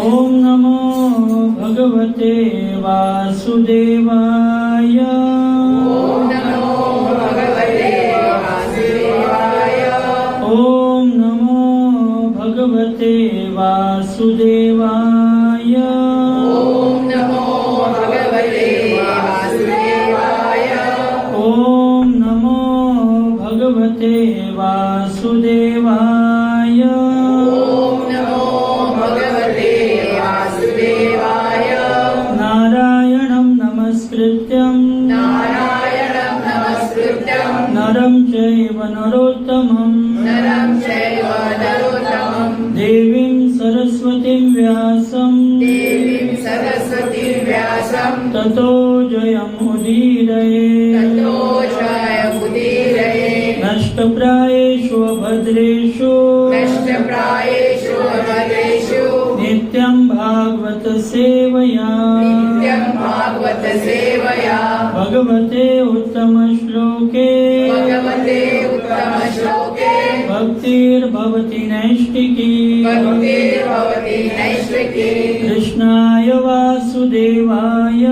ओम नमो भगवते वासुदेवाय। ओम नमो भगवते वासुदेवाय। ओम नमो भगवते वासुदेवाय। ओम नमो भगवते वासुदेवाय। ओम नमो भगवते वासुदेवाय। ओम नमो भगवते वासुदेवाय। नारायणं नमस्कृत्यं नरं चैव नरोत्तमं देवीं सरस्वतीं व्यासं ततो जयमुदीरये। नष्टप्रायेषु अभद्रेषु नित्यं भागवत सेवया भगवते उत्तम श्लोके भक्तिर्भवति नैष्टिकी। कृष्णाय वासुदेवाय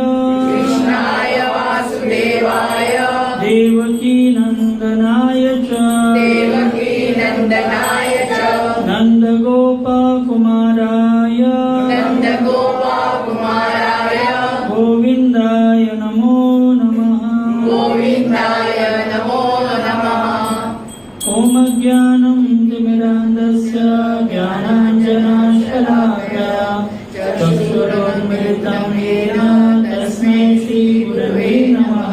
देवकी नंदनाय च नंदगोपकुमाराय गोविन्दाय नमो नमः। ॐ ज्ञानं तिमिरान्धस्य ज्ञानाञ्जनशलाकया चक्षुरुन्मिलितं येन तस्मै श्रीगुरवे नमः।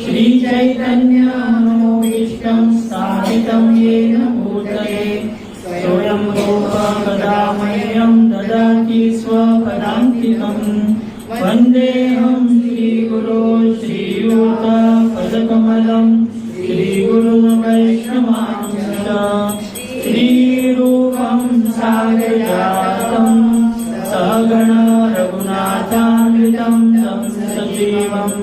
श्रीचैतन्यमनोभीष्टं स्थापितं येन भूतले स्वयं रूपा कदा मह्यं ददाति स्वपदान्तिकम्। वन्देऽहं श्रीगुरो श्रीयुतपदकमलं श्रीगुरुं वैष्णवांश्च श्रीरूपं साग्रजातं सहगण रघुनाथान्वितं तं सजीवं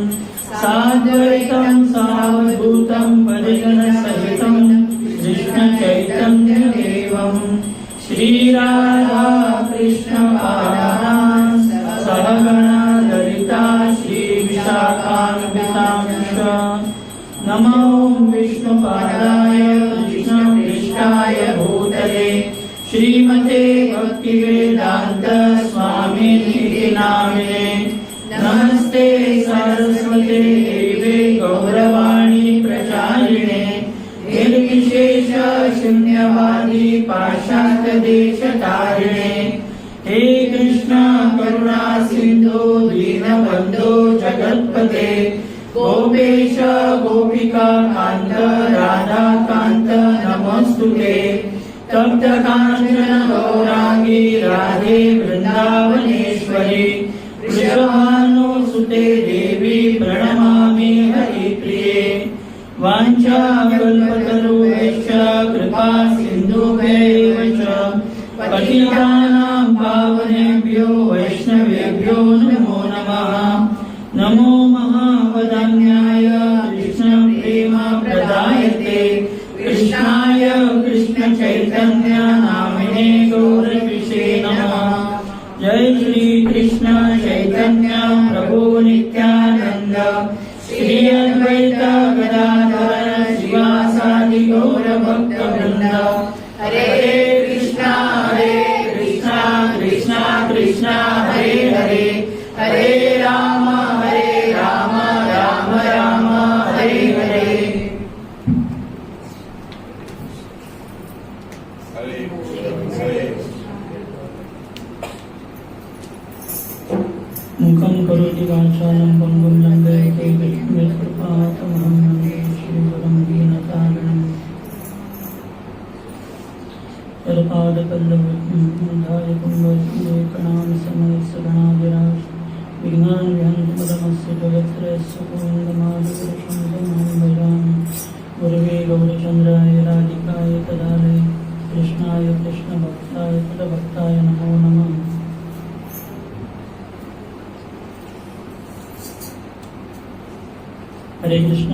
साद्वैतं सावधूतं परिजनसहितं कृष्णचैतन्यदेवं श्रीराधा कृष्णपादान् सहगण ललिता श्रीविशाखान्वितांश्च। नमो विष्णुपादाय कृष्णपृष्ठाय भूतले श्रीमते भक्तिवेदांत स्वामिनिति नामिने नमस्ते सरस्वते देवे गौरवाणी प्रचारिणे निर्विशेष शून्यवादी पाश्चात्य देशतारिणे हे कृष्ण करुणा सिंधु दीनबंधु जगत्पते गोपेश गोपिका कांत राधा कांत नमोस्तुते तप्त कांचन गौरांगी राधे वृंदावनेश्वरी वृषभानुसुते देवी प्रणमामि हरिप्रिये वाञ्छाकल्पतरुभ्यश्च कृपा सिन्धुभ्यैव च पतितानां पावनेभ्यो वैष्णवेभ्यो नमो नमः। नमो महावदान्याय कृष्णप्रेम प्रदायते कृष्णाय कृष्णचैतन्य नामिने गौरविषे नमः। जय श्री कृष्ण चैतन्य प्रभु नित्यानंद श्री अद्वैत गदाधर शिवासादि गौर भक्त वृंद। हरे कृष्णा कृष्णा कृष्णा हरे हरे हरे राम राम राम हरे हरे। मुखं करोति वाचालं पङ्गुं लङ्घयते कृपातमहं वन्दे श्रीगुरुं दीनतारिणम्। यत्पादपल्लवधाय कुम्भलेखनां समयसगणाधिराज विघ्नान् विहन्तमदमस्य जगत्त्रयस्य गोविन्दमादिपुरुषं तमहं भजामि। गुरवे गौरचन्द्राय राधिकाय तदालये कृष्णाय कृष्णभक्ताय तदभक्ताय नमो नमः। हरे कृष्ण।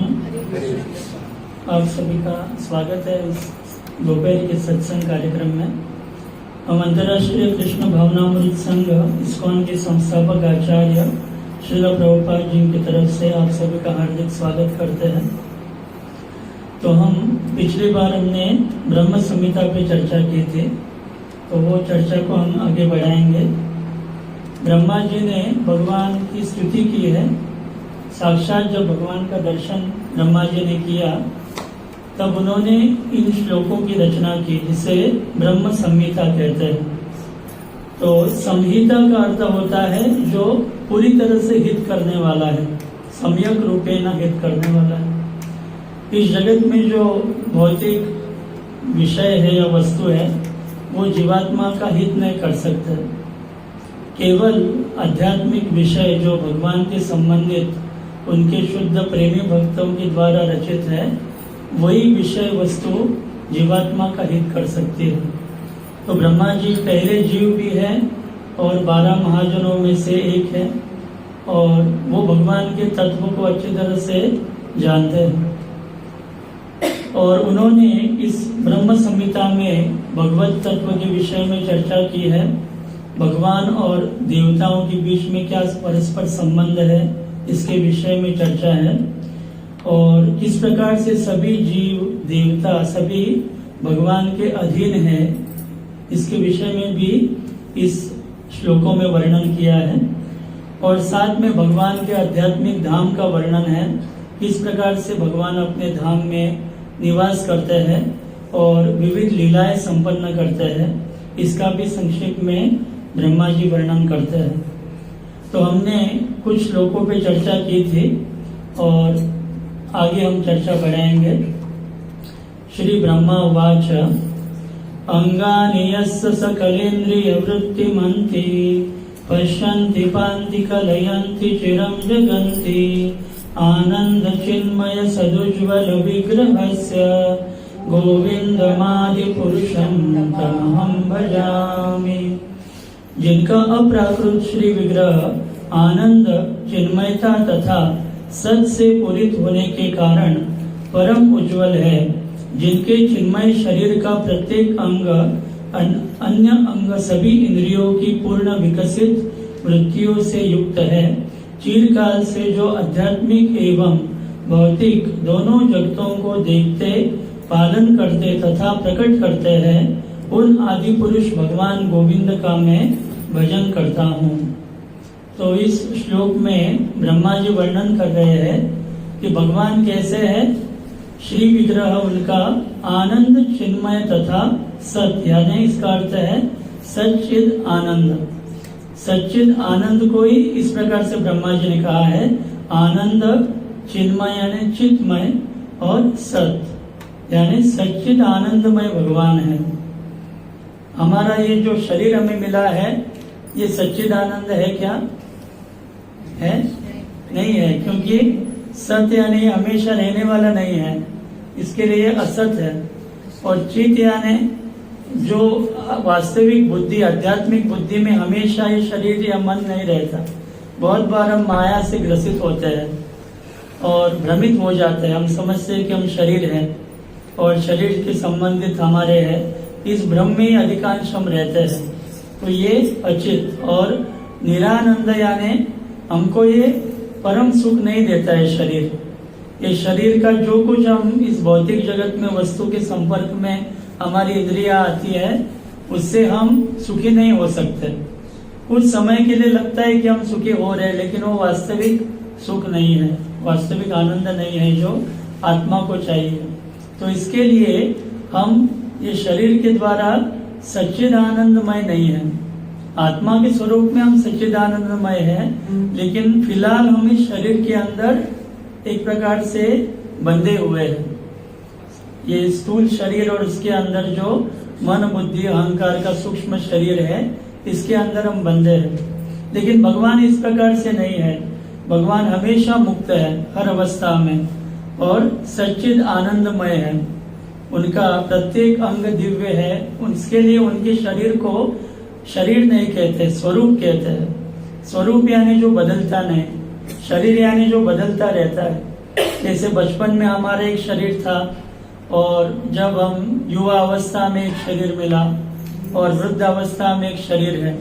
आप सभी का स्वागत है इस दोपहर के सत्संग कार्यक्रम में। हम अंतर्राष्ट्रीय कृष्ण भावनामृत संघ इस्कॉन के संस्थापक आचार्य श्रील प्रभुपाद जी की तरफ से आप सभी का हार्दिक स्वागत करते हैं। तो हम पिछली बार हमने ब्रह्म संहिता पे चर्चा की थी, तो वो चर्चा को हम आगे बढ़ाएंगे। ब्रह्मा जी ने भगवान की स्तुति की है। साक्षात जब भगवान का दर्शन ब्रह्मा जी ने किया तब उन्होंने इन श्लोकों की रचना की, जिसे ब्रह्म संहिता कहते हैं। तो संहिता का अर्थ होता है जो पूरी तरह से हित करने वाला है, सम्यक रूपेण हित करने वाला है। इस जगत में जो भौतिक विषय है या वस्तु है वो जीवात्मा का हित नहीं कर सकते। केवल आध्यात्मिक विषय जो भगवान के संबंधित उनके शुद्ध प्रेमी भक्तों के द्वारा रचित है, वही विषय वस्तु जीवात्मा का हित कर सकती है। तो ब्रह्मा जी पहले जीव भी है और 12 महाजनों में से एक है, और वो भगवान के तत्व को अच्छी तरह से जानते हैं। और उन्होंने इस ब्रह्म संहिता में भगवत तत्व के विषय में चर्चा की है। भगवान और देवताओं के बीच में क्या परस्पर संबंध है, इसके विषय में चर्चा है। और किस प्रकार से सभी जीव देवता सभी भगवान के अधीन है, इसके विषय में भी इस श्लोकों में वर्णन किया है। और साथ में भगवान के आध्यात्मिक धाम का वर्णन है, किस प्रकार से भगवान अपने धाम में निवास करते हैं और विविध लीलाएं संपन्न करते हैं, इसका भी संक्षेप में ब्रह्मा जी वर्णन करते हैं। तो हमने कुछ श्लोकों पे चर्चा की थी और आगे हम चर्चा बढ़ाएंगे। श्री ब्रह्मा उवाच अंगानि यस्य सकलेन्द्रिय वृत्तिमन्ति पश्यन्ति पान्ति कलयन्ति चिरं जगन्ति आनंद चिन्मय सदुज्वल विग्रहस्य गोविन्दमादि पुरुषं तमहं भजामि। जिनका अप्राकृत श्री विग्रह आनंद चिन्मयता तथा सत से पूरित होने के कारण परम उज्जवल है, जिनके चिन्मय शरीर का प्रत्येक अंग अन्य अंग सभी इंद्रियों की पूर्ण विकसित वृत्तियों से युक्त है, चिरकाल से जो आध्यात्मिक एवं भौतिक दोनों जगतों को देखते पालन करते तथा प्रकट करते हैं, पूर्ण आदि पुरुष भगवान गोविंद का मैं भजन करता हूँ। तो इस श्लोक में ब्रह्मा जी वर्णन कर रहे हैं कि भगवान कैसे है। श्री विग्रह उनका आनंद चिन्मय तथा सत्य, यानी इसका अर्थ है सच्चिद आनंद। सच्चिद आनंद को ही इस प्रकार से ब्रह्मा जी ने कहा है, आनंद चिन्मय यानी चित्तमय और सत्य यानी सच्चिद आनंदमय भगवान है। हमारा ये जो शरीर हमें मिला है ये सच्चिद आनंद है क्या? है? नहीं है, क्योंकि सत्य यानी हमेशा रहने वाला नहीं है, इसके लिए असत है। और चित यानी जो वास्तविक बुद्धि, आध्यात्मिक बुद्धि में हमेशा ये शरीर या मन नहीं रहता। बहुत बार हम माया से ग्रसित होते हैं और भ्रमित हो जाते हैं। हम समझते हैं कि हम शरीर हैं और शरीर के संबंधित हमारे हैं, इस भ्रम में ही अधिकांश हम रहते हैं। तो ये अचित और निरानंद यानी हमको ये परम सुख नहीं देता है शरीर। ये शरीर का जो कुछ हम इस भौतिक जगत में वस्तु के संपर्क में हमारी इंद्रियां आती है, उससे हम सुखी नहीं हो सकते। कुछ समय के लिए लगता है कि हम सुखी हो रहे हैं, लेकिन वो वास्तविक सुख नहीं है, वास्तविक आनंद नहीं है जो आत्मा को चाहिए। तो इसके लिए हम ये शरीर के द्वारा सच्चिद आनंदमय नहीं है। आत्मा के स्वरूप में हम सच्चिद आनंदमय हैं, लेकिन फिलहाल हम इस शरीर के अंदर एक प्रकार से बंधे हुए हैं। ये स्थूल शरीर और इसके अंदर जो मन बुद्धि अहंकार का सूक्ष्म शरीर है, इसके अंदर हम बंधे हैं। लेकिन भगवान इस प्रकार से नहीं है। भगवान हमेशा मुक्त है हर अवस्था में और सच्चिद आनंदमय है। उनका प्रत्येक अंग दिव्य है। उसके लिए उनके शरीर को शरीर नहीं कहते, स्वरूप कहते हैं। स्वरूप यानी जो बदलता नहीं, शरीर यानी जो बदलता रहता है। जैसे बचपन में हमारा एक शरीर था और जब हम युवा अवस्था में एक शरीर मिला और वृद्ध अवस्था में एक शरीर है,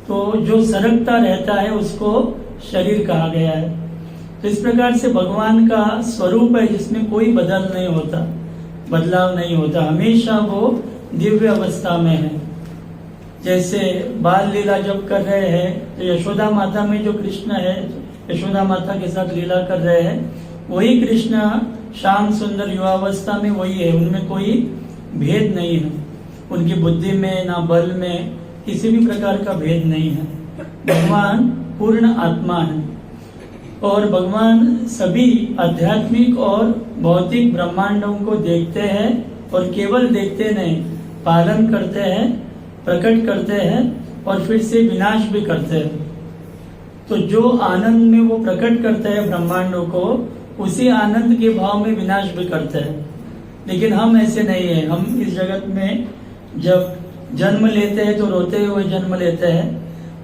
तो जो सरकता रहता है उसको शरीर कहा गया है। तो इस प्रकार से भगवान का स्वरूप है जिसमें कोई बदल नहीं होता, बदलाव नहीं होता, हमेशा वो दिव्य अवस्था में है। जैसे बाल लीला जब कर रहे हैं तो यशोदा माता में जो कृष्ण है, यशोदा माता के साथ लीला कर रहे हैं, वही कृष्ण श्याम सुंदर युवावस्था में वही है। उनमें कोई भेद नहीं है, उनकी बुद्धि में ना बल में किसी भी प्रकार का भेद नहीं है। भगवान पूर्ण आत्मा है और भगवान सभी आध्यात्मिक और भौतिक ब्रह्मांडों को देखते हैं और केवल देखते नहीं, पालन करते हैं, प्रकट करते हैं और फिर से विनाश भी करते हैं। तो जो आनंद में वो प्रकट करते हैं ब्रह्मांडों को, उसी आनंद के भाव में विनाश भी करते हैं। लेकिन हम ऐसे नहीं है। हम इस जगत में जब जन्म लेते हैं तो रोते हुए जन्म लेते हैं,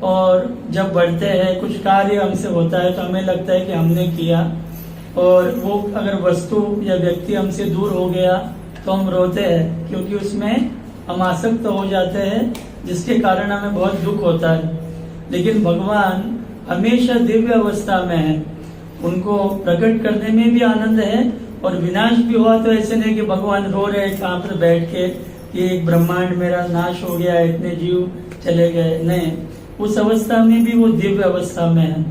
और जब बढ़ते हैं कुछ कार्य हमसे होता है तो हमें लगता है कि हमने किया, और वो अगर वस्तु या व्यक्ति हमसे दूर हो गया तो हम रोते हैं, क्योंकि उसमें हम आसक्त हो जाते हैं, जिसके कारण हमें बहुत दुख होता है। लेकिन भगवान हमेशा दिव्य अवस्था में है, उनको प्रकट करने में भी आनंद है और विनाश भी हुआ तो ऐसे नहीं कि भगवान रो रहे कहाँ पर बैठ के कि एक ब्रह्मांड मेरा नाश हो गया, इतने जीव चले गए, नहीं, उस अवस्था में भी वो दिव्य अवस्था में है।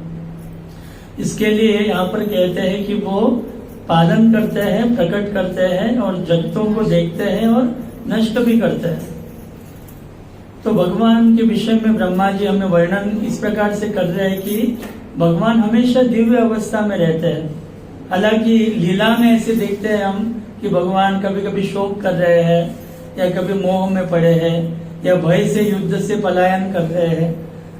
इसके लिए यहाँ पर कहते हैं कि वो पालन करते हैं, प्रकट करते हैं और जगतों को देखते हैं और नष्ट भी करते हैं। तो भगवान के विषय में ब्रह्मा जी हमें वर्णन इस प्रकार से कर रहे हैं कि भगवान हमेशा दिव्य अवस्था में रहते हैं। हालांकि लीला में ऐसे देखते हैं हम कि भगवान कभी कभी शोक कर रहे हैं या कभी मोह में पड़े हैं या भय से युद्ध से पलायन कर रहे हैं,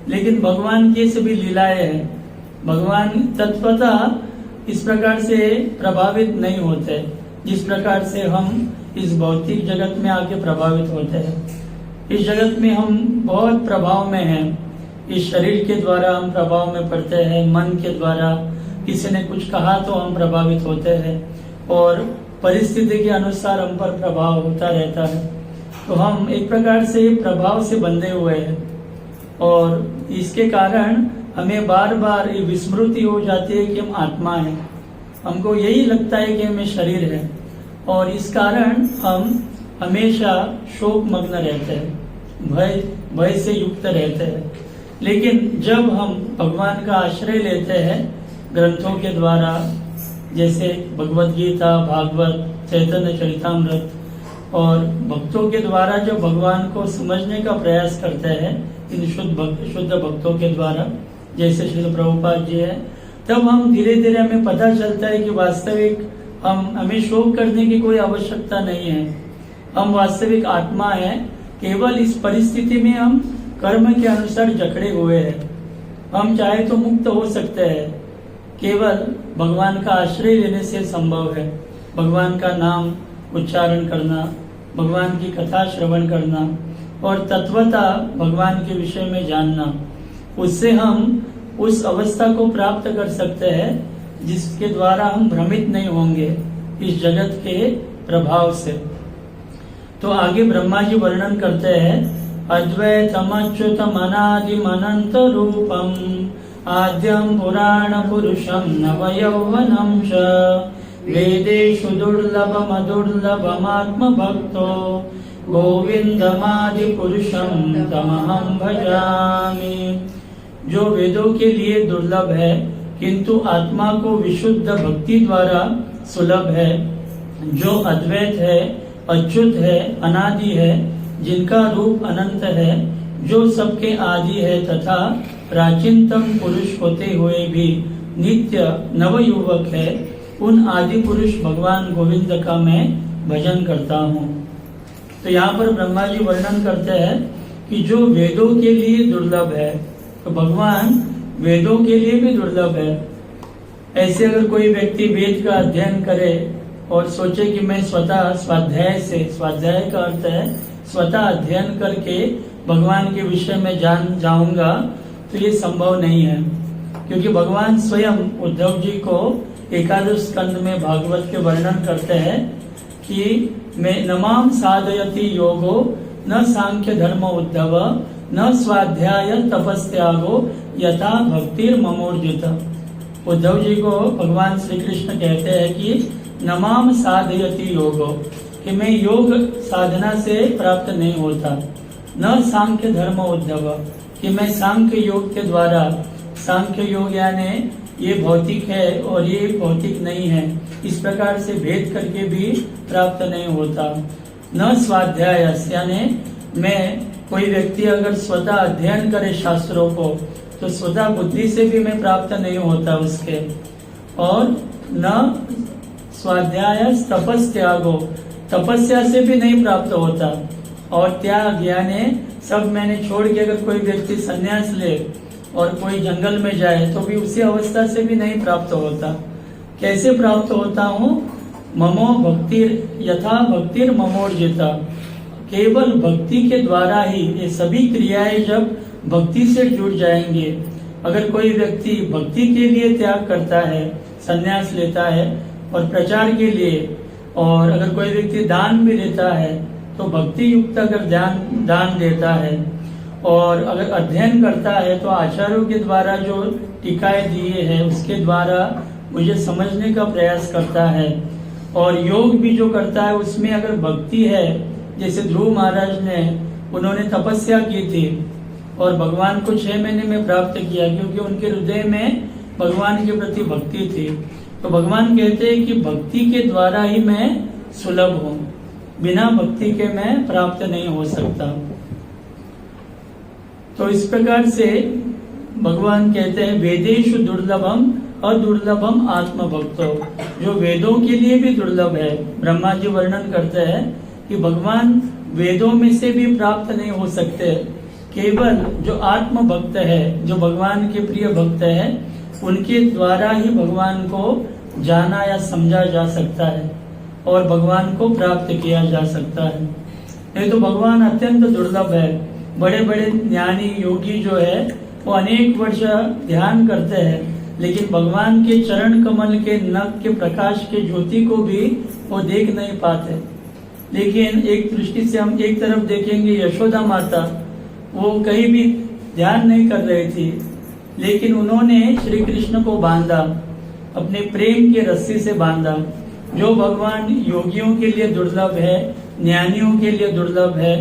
लेकिन भगवान की सभी लीलाएं हैं। भगवान तत्वतः इस प्रकार से प्रभावित नहीं होते जिस प्रकार से हम इस भौतिक जगत में आके प्रभावित होते हैं। इस जगत में हम बहुत प्रभाव में हैं, इस शरीर के द्वारा हम प्रभाव में पड़ते हैं, मन के द्वारा किसी ने कुछ कहा तो हम प्रभावित होते हैं और परिस्थिति के अनुसार हम पर प्रभाव होता रहता है। तो हम एक प्रकार से प्रभाव से बंधे हुए हैं और इसके कारण हमें बार बार ये विस्मृति हो जाती है कि हम आत्मा हैं। हमको यही लगता है कि हमें शरीर है और इस कारण हम हमेशा शोक मग्न रहते हैं, भय से युक्त रहते हैं। लेकिन जब हम भगवान का आश्रय लेते हैं ग्रंथों के द्वारा, जैसे भगवत गीता, भागवत, चैतन्य चरितामृत, और भक्तों के द्वारा जो भगवान को समझने का प्रयास करते हैं इन शुद्ध भक्तों के द्वारा, जैसे श्रील प्रभुपाद जी है, तब हम धीरे धीरे हमें पता चलता है कि वास्तविक हमें शोक करने की कोई आवश्यकता नहीं है। हम वास्तविक आत्मा है, केवल इस परिस्थिति में हम कर्म के अनुसार जकड़े हुए हैं। हम चाहे तो मुक्त हो सकते हैं, केवल भगवान का आश्रय लेने से संभव है। भगवान का नाम उच्चारण करना, भगवान की कथा श्रवण करना और तत्वता भगवान के विषय में जानना, उससे हम उस अवस्था को प्राप्त कर सकते हैं जिसके द्वारा हम भ्रमित नहीं होंगे इस जगत के प्रभाव से। तो आगे ब्रह्मा जी वर्णन करते हैं, अद्वैतम अच्युतम अनादिम अनंत रूपम आद्यम पुराण पुरुषम नव यौवनम च वेदेषु दुर्लभम दुर्लभमात्म भक्तो गोविंदमादि पुरुषम तमहं भजामि। जो वेदों के लिए दुर्लभ है किंतु आत्मा को विशुद्ध भक्ति द्वारा सुलभ है, जो अद्वैत है, अच्युत है, अनादि है, जिनका रूप अनंत है, जो सबके आदि है तथा प्राचीनतम पुरुष होते हुए भी नित्य नवयुवक है, उन आदि पुरुष भगवान गोविंद का मैं भजन करता हूँ। तो यहाँ पर ब्रह्मा जी वर्णन करते हैं कि जो वेदों के लिए दुर्लभ है, तो भगवान वेदों के लिए भी दुर्लभ है। ऐसे अगर कोई व्यक्ति वेद का अध्ययन करे और सोचे कि मैं स्वतः स्वाध्याय का अर्थ है स्वतः अध्ययन करके भगवान के विषय में जान जाऊंगा, तो ये संभव नहीं है। क्योंकि भगवान स्वयं उद्धव जी को एकादश स्कंद में भागवत के वर्णन करते हैं कि मैं नमाम साधयति योगो न सांख्य धर्म उद्धव न स्वाध्याय तपस्यागो यथा भक्तिर ममोर्जित। उद्धव जी को भगवान श्री कृष्ण कहते हैं कि नमाम साधयति योगो, कि मैं योग साधना से प्राप्त नहीं होता, न सांख्य धर्म उद्धव, कि मैं सांख्य योग के द्वारा, सांख्य योग यानी ये भौतिक है और ये भौतिक नहीं है, इस प्रकार से भेद करके भी प्राप्त नहीं होता। न स्वाध्याय यानी मैं कोई व्यक्ति अगर स्वतः अध्ययन करे शास्त्रों को, तो स्वतः बुद्धि से भी मैं प्राप्त नहीं होता उसके। और न स्वाध्याय तपस्यागो, तपस्या से भी नहीं प्राप्त होता। और त्याग यानी सब मैंने छोड़ के अगर कोई व्यक्ति संन्यास ले और कोई जंगल में जाए तो भी उसी अवस्था से भी नहीं प्राप्त होता। कैसे प्राप्त होता हूँ? ममो भक्तिर यथा भक्तिर ममोर्जिता, केवल भक्ति के द्वारा ही ये सभी क्रियाएं जब भक्ति से जुड़ जाएंगे। अगर कोई व्यक्ति भक्ति के लिए त्याग करता है, संन्यास लेता है और प्रचार के लिए, और अगर कोई व्यक्ति दान भी देता है तो भक्ति युक्त अगर दान देता है, और अगर अध्ययन करता है तो आचार्यों के द्वारा जो टीकाएं दिए हैं उसके द्वारा मुझे समझने का प्रयास करता है, और योग भी जो करता है उसमें अगर भक्ति है, जैसे ध्रुव महाराज ने, उन्होंने तपस्या की थी और भगवान को 6 महीने में प्राप्त किया क्योंकि उनके हृदय में भगवान के प्रति भक्ति थी। तो भगवान कहते हैं कि भक्ति के द्वारा ही मैं सुलभ हूँ, बिना भक्ति के मैं प्राप्त नहीं हो सकता। तो इस प्रकार से भगवान कहते हैं वेदेषु दुर्लभम अदुर्लभम आत्मभक्तो, जो वेदों के लिए भी दुर्लभ है। ब्रह्मा जी वर्णन करते हैं कि भगवान वेदों में से भी प्राप्त नहीं हो सकते, केवल जो आत्म भक्त है, जो भगवान के प्रिय भक्त है, उनके द्वारा ही भगवान को जाना या समझा जा सकता है और भगवान को प्राप्त किया जा सकता है। नहीं तो भगवान अत्यंत दुर्लभ है। बड़े बड़े ज्ञानी योगी जो है वो अनेक वर्ष ध्यान करते हैं, लेकिन भगवान के चरण कमल के नख के प्रकाश के ज्योति को भी वो देख नहीं पाते। लेकिन एक दृष्टि से हम एक तरफ देखेंगे, यशोदा माता वो कहीं भी ध्यान नहीं कर रही थी, लेकिन उन्होंने श्री कृष्ण को बांधा, अपने प्रेम के रस्सी से बांधा। जो भगवान योगियों के लिए दुर्लभ है, ज्ञानियों के लिए दुर्लभ है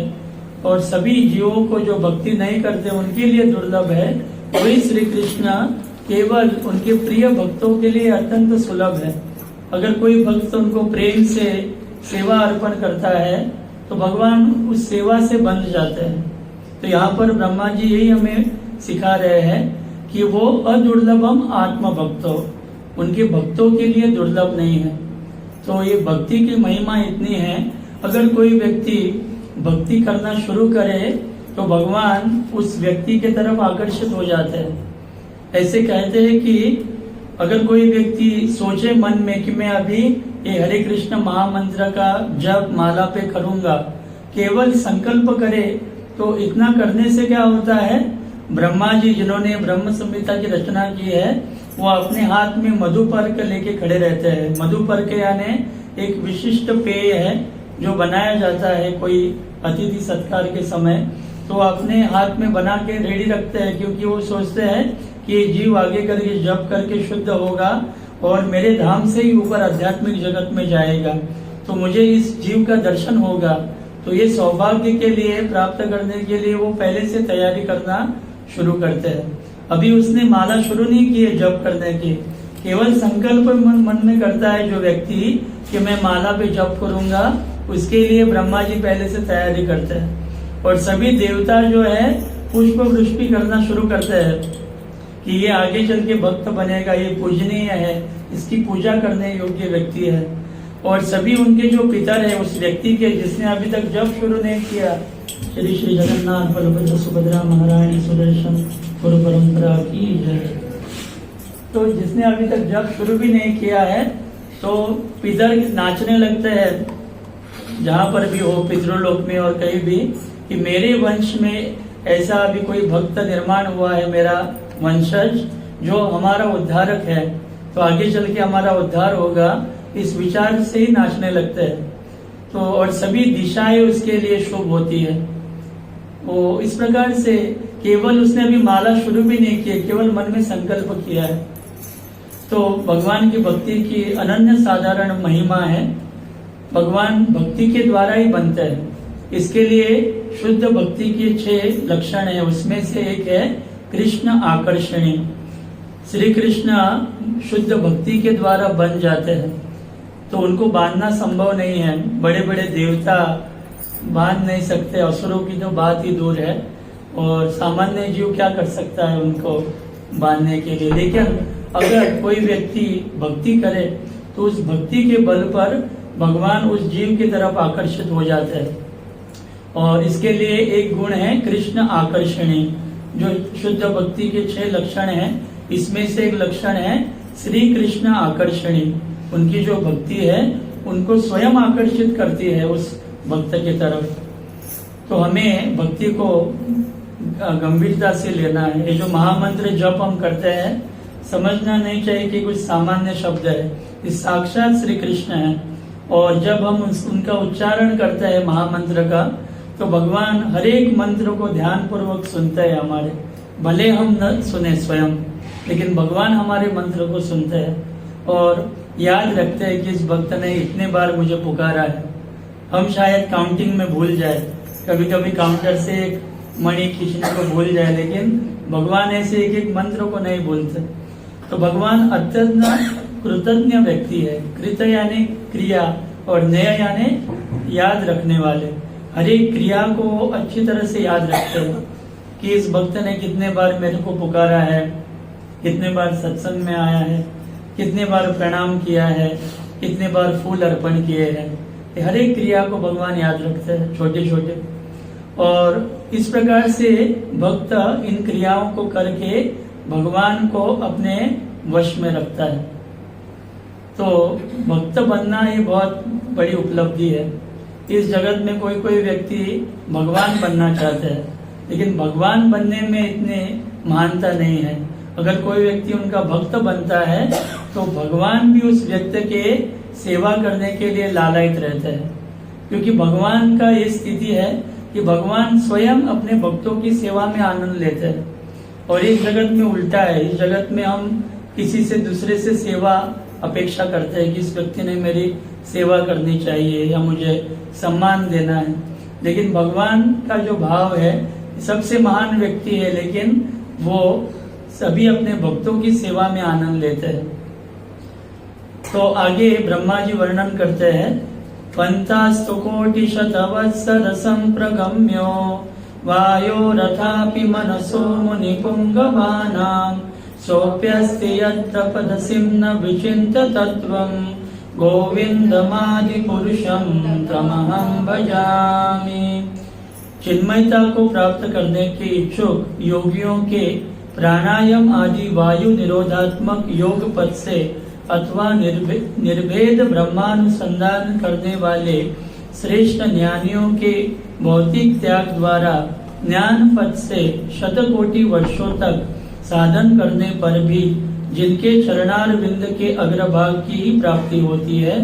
और सभी जीवों को जो भक्ति नहीं करते उनके लिए दुर्लभ है, वही श्री कृष्ण केवल उनके प्रिय भक्तों के लिए अत्यंत सुलभ है। अगर कोई भक्त उनको प्रेम से सेवा अर्पण करता है तो भगवान उस सेवा से बंध जाते हैं। तो यहाँ पर ब्रह्मा जी यही हमें सिखा रहे हैं कि वो अदुर्लभम आत्म भक्तो, उनके भक्तों के लिए दुर्लभ नहीं है। तो ये भक्ति की महिमा इतनी है, अगर कोई व्यक्ति भक्ति करना शुरू करे तो भगवान उस व्यक्ति के तरफ आकर्षित हो जाते हैं। ऐसे कहते हैं कि अगर कोई व्यक्ति सोचे मन में कि मैं अभी ये हरे कृष्ण महामंत्र का जप माला पे करूंगा, केवल संकल्प करे, तो इतना करने से क्या होता है, ब्रह्मा जी जिन्होंने ब्रह्म संहिता की रचना की है वो अपने हाथ में मधुपर्क लेके खड़े रहते हैं। मधुपर्क यानी एक विशिष्ट पेय है जो बनाया जाता है कोई अतिथि सत्कार के समय, तो अपने हाथ में बना के रेडी रखते हैं, क्योंकि वो सोचते हैं कि ये जीव आगे करके जप करके शुद्ध होगा और मेरे धाम से ही ऊपर आध्यात्मिक जगत में जाएगा, तो मुझे इस जीव का दर्शन होगा। तो ये सौभाग्य के लिए प्राप्त करने के लिए वो पहले से तैयारी करना शुरू करते हैं। अभी उसने माला शुरू नहीं की है जप करने की, केवल संकल्प मन में करता है जो व्यक्ति कि मैं माला पे जप करूंगा, उसके लिए ब्रह्मा जी पहले से तैयारी करते हैं। और सभी देवता जो है पुष्प वृष्टि करना शुरू करते हैं कि ये आगे चल के भक्त बनेगा, ये पूजनीय है, इसकी पूजा करने योग्य व्यक्ति है। और सभी उनके जो पितर है उस व्यक्ति के जिसने अभी तक जप शुरू नहीं किया, श्री श्री जगन्नाथ बलभद्र सुभद्रा महारानी सुदर्शन गुरु परंपरा की जय। तो जिसने अभी तक जप शुरू भी नहीं किया है तो पितर नाचने लगते हैं जहाँ पर भी हो, पितृलोक में और कहीं भी, कि मेरे वंश में ऐसा अभी कोई भक्त निर्माण हुआ है, मेरा वंशज जो हमारा उद्धारक है, तो आगे चल के हमारा उद्धार होगा, इस विचार से ही नाचने लगते हैं। तो और सभी दिशाएं उसके लिए शुभ होती है। वो इस प्रकार से केवल उसने अभी माला शुरू भी नहीं की, केवल मन में संकल्प किया है। तो भगवान की भक्ति की अनन्य साधारण महिमा है। भगवान भक्ति के द्वारा ही बनते हैं। इसके लिए शुद्ध भक्ति के 6 लक्षण है, उसमें से एक है कृष्ण आकर्षणी। श्री कृष्ण शुद्ध भक्ति के द्वारा बन जाते हैं, तो उनको बांधना संभव नहीं है। बड़े बड़े देवता बांध नहीं सकते, असुरों की तो बात ही दूर है, और सामान्य जीव क्या कर सकता है उनको बांधने के लिए। लेकिन अगर कोई व्यक्ति भक्ति करे तो उस भक्ति के बल पर भगवान उस जीव की तरफ आकर्षित हो जाते हैं। और इसके लिए एक गुण है कृष्ण आकर्षणी, जो शुद्ध भक्ति के 6 लक्षण हैं, इसमें से एक लक्षण है श्री कृष्ण आकर्षणी। उनकी जो भक्ति है उनको स्वयं आकर्षित करती है उस भक्त की तरफ। तो हमें भक्ति को गंभीरता से लेना है। ये जो महामंत्र जप हम करते हैं, समझना नहीं चाहिए कि कुछ सामान्य शब्द है, ये साक्षात श्री कृष्ण है। और जब हम उनका उच्चारण करते हैं महामंत्र का, तो भगवान हर एक मंत्र को ध्यान पूर्वक सुनते हैं हमारे, भले हम न सुने स्वयं, लेकिन भगवान हमारे मंत्र को सुनते हैं और याद रखते हैं कि इस भक्त ने इतने बार मुझे पुकारा है। हम शायद काउंटिंग में भूल जाए, कभी कभी काउंटर से एक मणि खींचने को भूल जाए, लेकिन भगवान ऐसे एक एक मंत्र को नहीं भूलते। तो भगवान अत्यंत कृतज्ञ व्यक्ति है। कृत यानी क्रिया और नय यानी याद रखने वाले। हर एक क्रिया को अच्छी तरह से याद रखते हैं कि इस भक्त ने कितने बार मेरे को पुकारा है, कितने बार सत्संग में आया है, कितने बार प्रणाम किया है, कितने बार फूल अर्पण किए हैं। हर एक क्रिया को भगवान याद रखते हैं, छोटे छोटे। और इस प्रकार से भक्त इन क्रियाओं को करके भगवान को अपने वश में रखता है। तो भक्त बनना ये बहुत बड़ी उपलब्धि है। इस जगत में कोई कोई व्यक्ति भगवान बनना चाहते हैं, लेकिन भगवान बनने में इतने महानता नहीं है। अगर कोई व्यक्ति उनका भक्त बनता है तो भगवान भी उस व्यक्ति के सेवा करने के लिए लालायित रहते हैं, क्योंकि भगवान का ये स्थिति है कि भगवान स्वयं अपने भक्तों की सेवा में आनंद लेते हैं। और इस जगत में उल्टा है। इस जगत में हम किसी से दूसरे से सेवा अपेक्षा करते हैं कि इस व्यक्ति ने मेरी सेवा करनी चाहिए या मुझे सम्मान देना है। लेकिन भगवान का जो भाव है, सबसे महान व्यक्ति है, लेकिन वो सभी अपने भक्तों की सेवा में आनंद लेते हैं। तो आगे ब्रह्मा जी वर्णन करते हैं, पंतास्तु कोटि शतवत्सर संप्रगम्यो वायो रथापि मनसो मुनिपुंगवानां सोऽप्यस्ति यत्र पदसिं न विचिन्त तत्त्वं गोविंदमादि पुरुषं तमहं भजामि। चिन्मयता को प्राप्त करने के इच्छुक योगियों के प्राणायाम आदि वायु निरोधात्मक योग पद से अथवा निर्भेद ब्रह्मानुसंधान करने वाले श्रेष्ठ ज्ञानियों के भौतिक त्याग द्वारा ज्ञान पद से शतकोटि वर्षों तक साधन करने पर भी जिनके चरणार विंद के अग्रभाग की ही प्राप्ति होती है,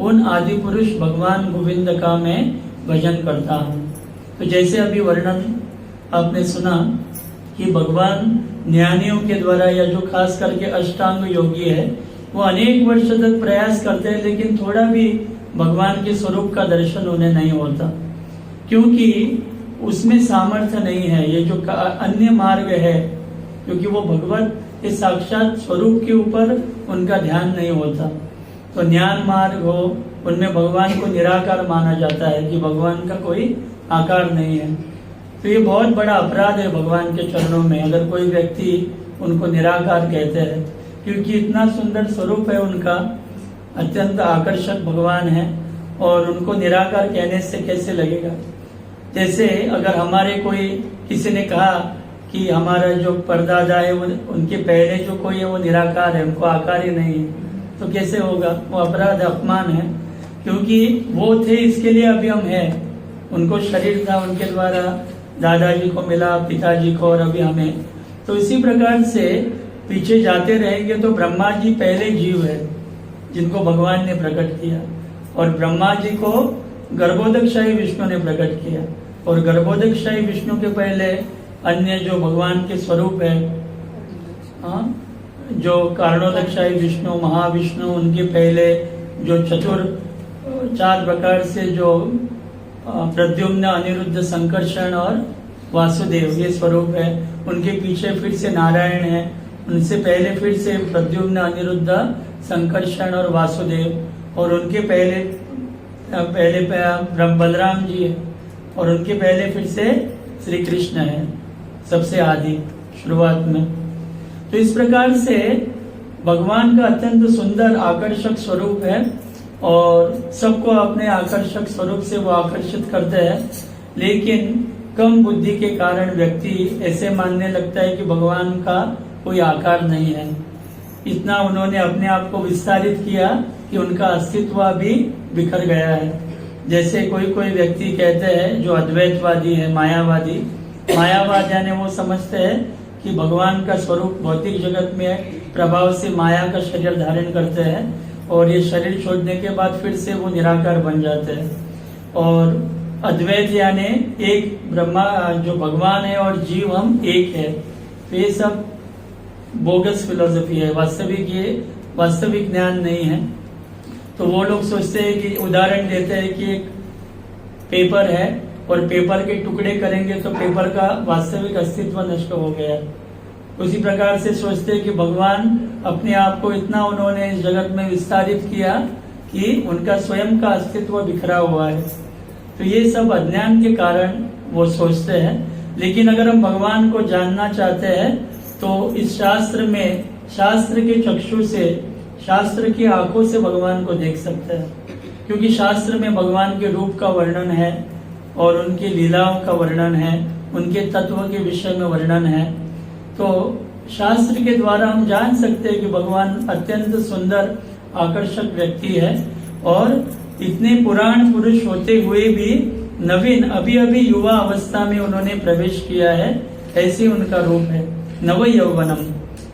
उन आदि पुरुष भगवान गोविंद का मैं भजन करता हूँ। तो जैसे अभी वर्णन आपने सुना कि भगवान ज्ञानियों के द्वारा या जो खास करके अष्टांग योगी है, वो अनेक वर्ष तक प्रयास करते हैं, लेकिन थोड़ा भी भगवान के स्वरूप का दर्शन उन्हें नहीं होता, क्योंकि उसमें सामर्थ्य नहीं है। ये जो अन्य मार्ग है, क्योंकि वो भगवत के साक्षात स्वरूप के ऊपर उनका ध्यान नहीं होता। तो ज्ञान मार्ग हो, उनमें भगवान को निराकार माना जाता है कि भगवान का कोई आकार नहीं है। तो ये बहुत बड़ा अपराध है भगवान के चरणों में, अगर कोई व्यक्ति उनको निराकार कहते हैं, क्योंकि इतना सुंदर स्वरूप है उनका, अत्यंत आकर्षक भगवान है, और उनको निराकार कहने से कैसे लगेगा। जैसे अगर हमारे कोई किसी ने कहा कि हमारा जो परदादा है वो उनके पहले जो कोई है वो निराकार है, उनको आकार ही नहीं है, तो कैसे होगा। वो अपराध अपमान है, क्योंकि वो थे इसके लिए अभी हम हैं। उनको शरीर था, उनके द्वारा दादाजी को मिला, पिताजी को, और अभी हमें। तो इसी प्रकार से पीछे जाते रहेंगे तो ब्रह्मा जी पहले जीव है जिनको भगवान ने प्रकट किया, और ब्रह्मा जी को गर्भोदकशाही विष्णु ने प्रकट किया, और गर्भोदकशाही विष्णु के पहले अन्य जो भगवान के स्वरूप है, जो कारणोदकशाही विष्णु, महाविष्णु, उनके पहले जो चार प्रकार से जो प्रद्युम्न, अनिरुद्ध, संकर्षण और वासुदेव ये स्वरूप है। उनके पीछे फिर से नारायण है, उनसे पहले फिर से प्रद्युम्न, अनिरुद्ध, संकर्षण और वासुदेव, और उनके पहले बलराम जी है, और उनके पहले फिर से श्री कृष्ण है, सबसे आदि शुरुआत में। तो इस प्रकार से भगवान का अत्यंत सुंदर आकर्षक स्वरूप है, और सबको अपने आकर्षक स्वरूप से वो आकर्षित करते हैं। लेकिन कम बुद्धि के कारण व्यक्ति ऐसे मानने लगता है कि भगवान का कोई आकार नहीं है। इतना उन्होंने अपने आप को विस्तारित किया कि उनका अस्तित्व भी बिखर गया है। जैसे कोई व्यक्ति कहते हैं जो अद्वैतवादी है, मायावाद यानी वो समझते हैं कि भगवान का स्वरूप भौतिक जगत में प्रभाव से माया का शरीर धारण करते हैं, और ये शरीर छोड़ने के बाद फिर से वो निराकार बन जाते हैं। और अद्वैत यानी एक ब्रह्मा जो भगवान है और जीव हम एक है। तो ये सब बोगस फिलोसफी है, वास्तविक ज्ञान नहीं है। तो वो लोग सोचते हैं कि उदाहरण देते हैं कि एक पेपर है और पेपर के टुकड़े करेंगे तो पेपर का वास्तविक अस्तित्व नष्ट हो गया। उसी प्रकार से सोचते हैं कि भगवान अपने आप को इतना उन्होंने इस जगत में विस्तारित किया कि उनका स्वयं का अस्तित्व बिखरा हुआ है। तो ये सब अज्ञान के कारण वो सोचते हैं। लेकिन अगर हम भगवान को जानना चाहते हैं तो इस शास्त्र के चक्षु से, शास्त्र की आंखों से भगवान को देख सकते हैं, क्योंकि शास्त्र में भगवान के रूप का वर्णन है और उनकी लीलाओं का वर्णन है, उनके तत्व के विषय में वर्णन है। तो शास्त्र के द्वारा हम जान सकते हैं कि भगवान अत्यंत सुंदर आकर्षक व्यक्ति है, और इतने पुराण पुरुष होते हुए भी नवीन अभी युवा अवस्था में उन्होंने प्रवेश किया है, ऐसे उनका रूप है। नव यौवनम,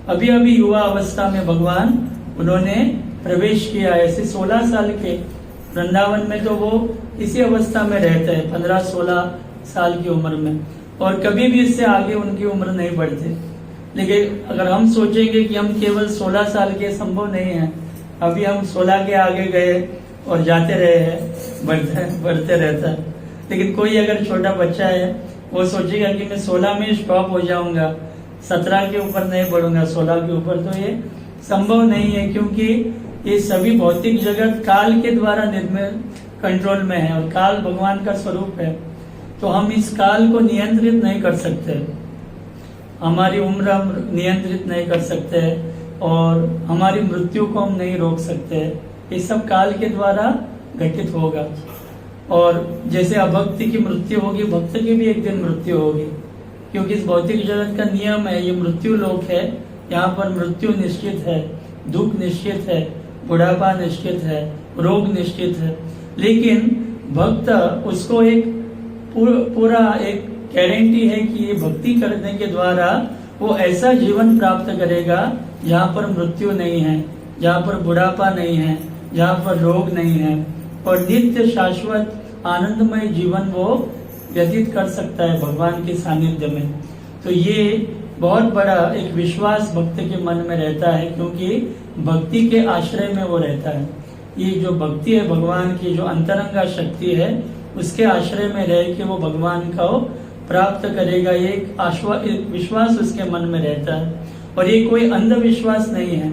अभी युवा अवस्था में भगवान उन्होंने प्रवेश किया। ऐसे 16 साल के वृंदावन में तो वो इसी अवस्था में रहते हैं, 15-16 साल की उम्र में, और कभी भी इससे आगे उनकी उम्र नहीं बढ़ती। लेकिन अगर हम सोचेंगे कि हम केवल 16 साल के, संभव नहीं है। अभी हम 16 के आगे गए और जाते रहे हैं, बढ़ते रहता है। लेकिन कोई अगर छोटा बच्चा है वो सोचेगा कि मैं 16 में स्टॉप हो जाऊंगा, 17 के ऊपर नहीं बढ़ूंगा, 16 के ऊपर, तो ये संभव नहीं है, क्योंकि ये सभी भौतिक जगत काल के द्वारा निर्मित कंट्रोल में है और काल भगवान का स्वरूप है। तो हम इस काल को नियंत्रित नहीं कर सकते, हमारी उम्र हम नियंत्रित नहीं कर सकते और हमारी मृत्यु को हम नहीं रोक सकते। ये सब काल के द्वारा घटित होगा। और जैसे अभक्ति की मृत्यु होगी, भक्त की भी एक दिन मृत्यु होगी, क्योंकि इस भौतिक जगत का नियम है, ये मृत्यु लोक है। यहाँ पर मृत्यु निश्चित है, दुख निश्चित है, बुढ़ापा निश्चित है, रोग निश्चित है। लेकिन भक्त उसको एक पूरा एक गारंटी है कि ये भक्ति करने के द्वारा वो ऐसा जीवन प्राप्त करेगा जहाँ पर मृत्यु नहीं है, जहाँ पर बुढ़ापा नहीं है, जहाँ पर रोग नहीं है, और नित्य शाश्वत आनंदमय जीवन वो व्यतीत कर सकता है भगवान के सानिध्य में। तो ये बहुत बड़ा एक विश्वास भक्त के मन में रहता है, क्योंकि भक्ति के आश्रय में वो रहता है। ये जो भक्ति है भगवान की, जो अंतरंगा शक्ति है, उसके आश्रय में रह के वो भगवान को प्राप्त करेगा। ये एक विश्वास उसके मन में रहता है, और ये कोई अंधविश्वास नहीं है,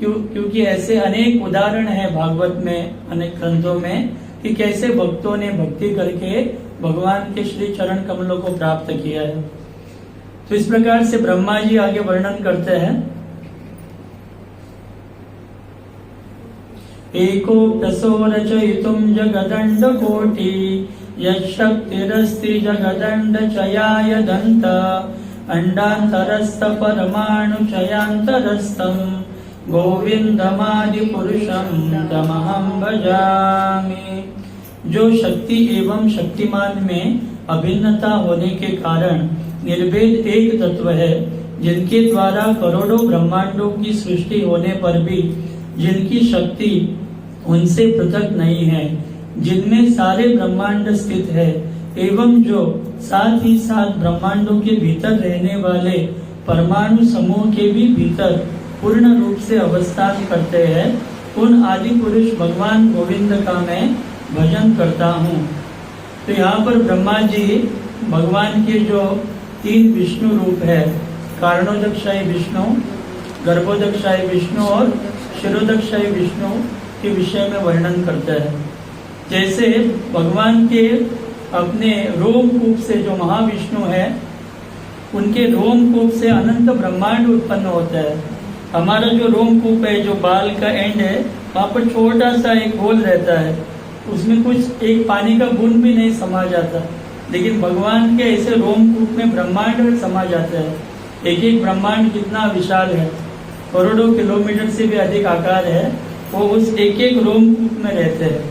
क्योंकि ऐसे अनेक उदाहरण है भागवत में, अनेक ग्रंथों में, कि कैसे भक्तों ने भक्ति करके भगवान के श्री चरण कमलों को प्राप्त किया है। तो इस प्रकार से ब्रह्मा जी आगे वर्णन करते हैं। एको प्रसो रचयितुम जगदंड कोटि यशक्तिरस्ति जगदंड चयाय दंत अंडांतरस्थ परमाणु चयांतरस्थम गोविंदमादि पुरुषम तमहं भजामि। जो शक्ति एवं शक्तिमान में अभिन्नता होने के कारण निर्भेद एक तत्व है, जिनके द्वारा करोड़ों ब्रह्मांडों की सृष्टि होने पर भी जिनकी शक्ति उनसे पृथक नहीं है, जिनमें सारे ब्रह्मांड स्थित है, एवं जो साथ ही साथ ब्रह्मांडों के भीतर रहने वाले परमाणु समूह के भी भीतर पूर्ण रूप से अवस्थान करते हैं, उन आदि पुरुष भगवान गोविंद का मैं भजन करता हूँ। तो यहाँ पर ब्रह्मा जी भगवान के जो 3 विष्णु रूप है, कारणोदकशाही विष्णु, गर्भोदकशाही विष्णु और शिरोदकशाही विष्णु के विषय में वर्णन करते हैं। जैसे भगवान के अपने रोमकूप से जो महाविष्णु है, उनके रोमकूप से अनंत ब्रह्मांड उत्पन्न होता है। हमारा जो रोमकूप है, जो बाल का एंड है, वहाँ पर छोटा सा एक होल रहता है, उसमें कुछ एक पानी का बूंद भी नहीं समा जाता। लेकिन भगवान के ऐसे रोमकूप में ब्रह्मांड समा जाता है। एक एक ब्रह्मांड कितना विशाल है, करोड़ों किलोमीटर से भी अधिक आकार है, वो उस एक एक रोमकूप में रहते हैं,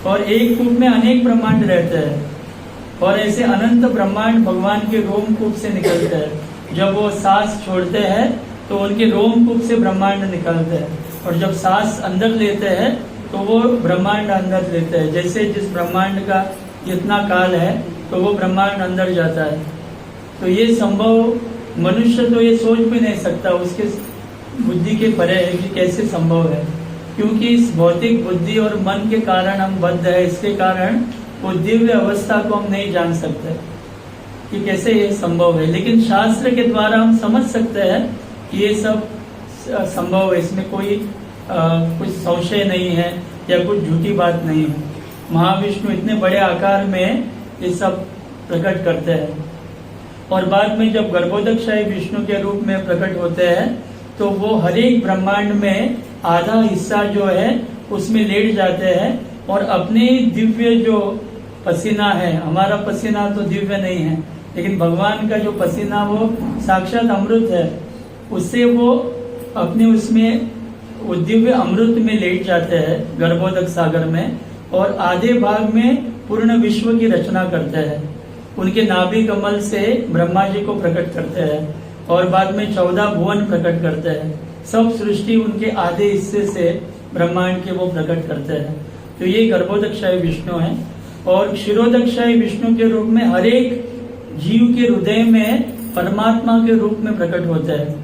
और एक कूप में अनेक ब्रह्मांड रहते हैं, और ऐसे अनंत ब्रह्मांड भगवान के रोमकूप से निकलते हैं। जब वो सांस छोड़ते हैं तो उनके रोमकूप से ब्रह्मांड निकलते हैं, और जब सांस अंदर लेते हैं तो वो ब्रह्मांड अंदर लेते हैं। जैसे जिस ब्रह्मांड का जितना काल है तो वो ब्रह्मांड अंदर जाता है। तो ये संभव मनुष्य तो ये सोच भी नहीं सकता, उसके बुद्धि के परे है कि कैसे संभव है, क्योंकि इस भौतिक बुद्धि और मन के कारण हम बद्ध है। इसके कारण वो दिव्य अवस्था को हम नहीं जान सकते कि कैसे ये संभव है। लेकिन शास्त्र के द्वारा हम समझ सकते हैं कि ये सब संभव है, इसमें कोई कुछ संशय नहीं है या कुछ झूठी बात नहीं है। महाविष्णु इतने बड़े आकार में ये सब प्रकट करते हैं, और बाद में जब गर्भोदकशाही विष्णु के रूप में प्रकट होते हैं तो वो हर एक ब्रह्मांड में आधा हिस्सा जो है उसमें लेट जाते हैं, और अपने दिव्य जो पसीना है, हमारा पसीना तो दिव्य नहीं है, लेकिन भगवान का जो पसीना वो साक्षात अमृत है, उससे वो अपने उसमें वो दिव्य अमृत में लेट जाते हैं गर्भोदक सागर में, और आधे भाग में पूर्ण विश्व की रचना करते हैं। उनके नाभि कमल से ब्रह्मा जी को प्रकट करते हैं, और बाद में 14 भुवन प्रकट करते हैं। सब सृष्टि उनके आधे हिस्से से ब्रह्मांड के वो प्रकट करते हैं। तो ये गर्भोदकशाही विष्णु है। और क्षीरोदकशाही विष्णु के रूप में हर एक जीव के हृदय में परमात्मा के रूप में प्रकट होते हैं।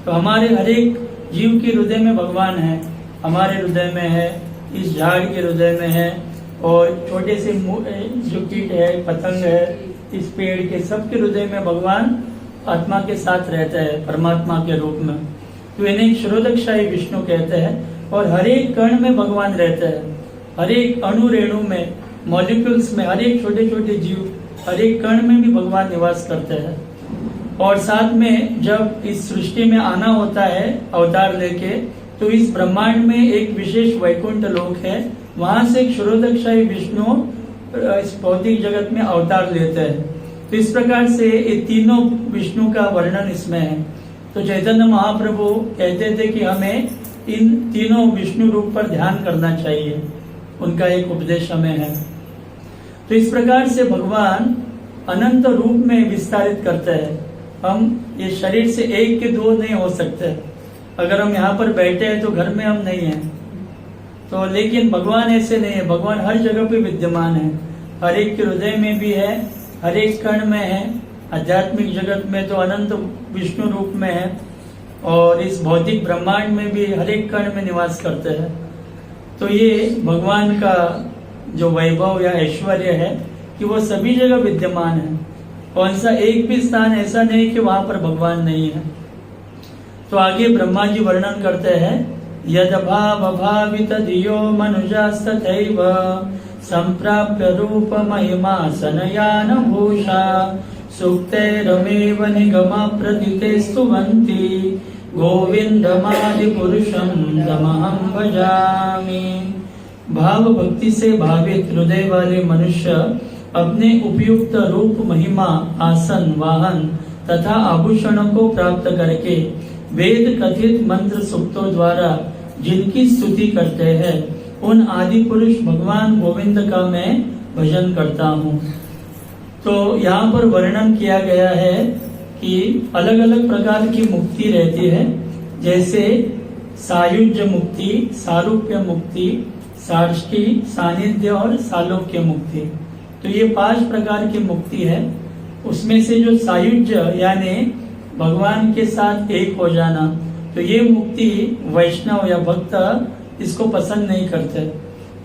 तो हमारे हर एक जीव के हृदय में भगवान है, हमारे हृदय में है, इस झाड़ के हृदय में है, और छोटे से जो कीट है, पतंग है, इस पेड़ के सबके हृदय में भगवान आत्मा के साथ रहता है परमात्मा के रूप में। तो इन्हें क्षरोदकशाही विष्णु कहते हैं। और हर एक कण में भगवान रहता है, हर एक अणु रेणु में, मॉलिक्यूल्स में, हर एक छोटे छोटे जीव, हर एक कण में भी भगवान निवास करते हैं। और साथ में जब इस सृष्टि में आना होता है अवतार लेके, तो इस ब्रह्मांड में एक विशेष वैकुंठ लोक है, वहां से क्षरोदकशाही विष्णु इस भौतिक जगत में अवतार लेते हैं। तो इस प्रकार से ये तीनों विष्णु का वर्णन इसमें है। तो चैतन्य महाप्रभु कहते थे कि हमें इन तीनों विष्णु रूप पर ध्यान करना चाहिए, उनका एक उपदेश हमें है। तो इस प्रकार से भगवान अनंत रूप में विस्तारित करते हैं। हम ये शरीर से एक के दो नहीं हो सकते। अगर हम यहाँ पर बैठे हैं तो घर में हम नहीं हैं, तो लेकिन भगवान ऐसे नहीं है। भगवान हर जगह पे विद्यमान है, हर एक के हृदय में भी है, हर एक कण में है। आध्यात्मिक जगत में तो अनंत विष्णु रूप में है, और इस भौतिक ब्रह्मांड में भी हर एक कण में निवास करते हैं। तो ये भगवान का जो वैभव या ऐश्वर्य है कि वो सभी जगह विद्यमान है। कौन सा एक भी स्थान ऐसा नहीं कि वहां पर भगवान नहीं है। तो आगे ब्रह्मा जी वर्णन करते हैं, यद भाव भावित धियो मनुजास्तथैव संप्राप्य रूप महिमा सनयान भूषा सूक्तैरमेव निगमा प्रदिते स्तुवन्ति गोविंदमादि पुरुषं तमहं भजामि। भाव भक्ति से भावित हृदय वाले मनुष्य अपने उपयुक्त रूप, महिमा, आसन, वाहन तथा आभूषणों को प्राप्त करके वेद कथित मंत्र सूक्तों द्वारा जिनकी स्तुति करते हैं, उन आदि पुरुष भगवान गोविंद का मैं भजन करता हूँ। तो यहाँ पर वर्णन किया गया है कि अलग अलग प्रकार की मुक्ति रहती है, जैसे सायुज्य मुक्ति, सारूप्य मुक्ति, साष्टी, सानिध्य और सालोक्य मुक्ति। तो ये 5 प्रकार की मुक्ति है। उसमें से जो सायुज्य यानी भगवान के साथ एक हो जाना, तो ये मुक्ति वैष्णव या भक्त इसको पसंद नहीं करते,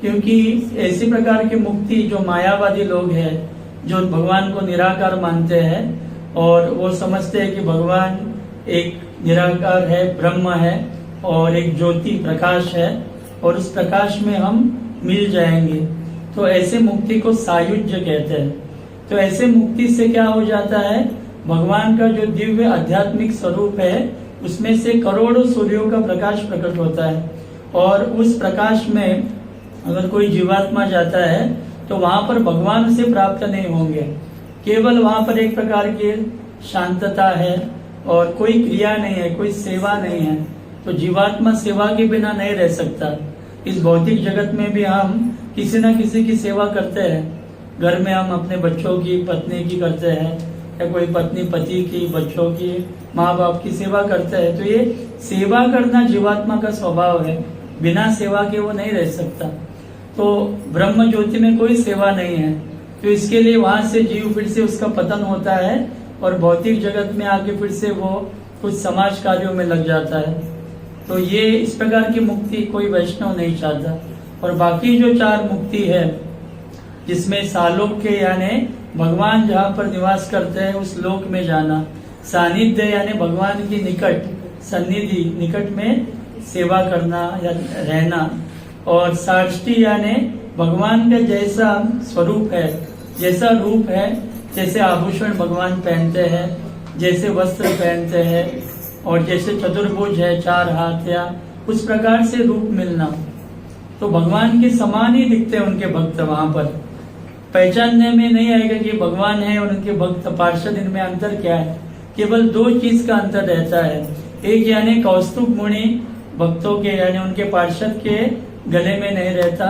क्योंकि ऐसी प्रकार की मुक्ति जो मायावादी लोग हैं, जो भगवान को निराकार मानते हैं और वो समझते हैं कि भगवान एक निराकार है, ब्रह्म है और एक ज्योति प्रकाश है और उस प्रकाश में हम मिल जाएंगे, तो ऐसे मुक्ति को सायुज्य कहते हैं। तो ऐसे मुक्ति से क्या हो जाता है, भगवान का जो दिव्य आध्यात्मिक स्वरूप है उसमें से करोड़ों सूर्यों का प्रकाश प्रकट होता है, और उस प्रकाश में अगर कोई जीवात्मा जाता है तो वहां पर भगवान से प्राप्त नहीं होंगे, केवल वहां पर एक प्रकार की शांतता है और कोई क्रिया नहीं है, कोई सेवा नहीं है। तो जीवात्मा सेवा के बिना नहीं रह सकता। इस भौतिक जगत में भी हम किसी न किसी की सेवा करते हैं। घर में हम अपने बच्चों की, पत्नी की करते हैं, या कोई पत्नी पति की, बच्चों की, माँ बाप की सेवा करते हैं। तो ये सेवा करना जीवात्मा का स्वभाव है, बिना सेवा के वो नहीं रह सकता। तो ब्रह्म ज्योति में कोई सेवा नहीं है, तो इसके लिए वहां से जीव फिर से उसका पतन होता है और भौतिक जगत में आके फिर से वो कुछ समाज कार्यों में लग जाता है। तो ये इस प्रकार की मुक्ति कोई वैष्णव नहीं चाहता। और बाकी जो 4 मुक्ति है, जिसमें सालोक्य यानी भगवान जहाँ पर निवास करते हैं उस लोक में जाना, सानिध्य यानी भगवान की निकट, सन्निधि, निकट में सेवा करना या रहना, और साष्टी यानी भगवान का जैसा स्वरूप है, जैसा रूप है, जैसे आभूषण भगवान पहनते हैं, जैसे वस्त्र पहनते हैं और जैसे चतुर्भुज है, 4 हाथ, या उस प्रकार से रूप मिलना। तो भगवान के समान ही दिखते हैं उनके भक्त। वहां पर पहचानने में नहीं आएगा कि भगवान है और उनके भक्त पार्षद, इनमें अंतर क्या है। केवल 2 चीज का अंतर रहता है। एक यानी कौस्तुभ मुनि भक्तों के यानी उनके पार्षद के गले में नहीं रहता,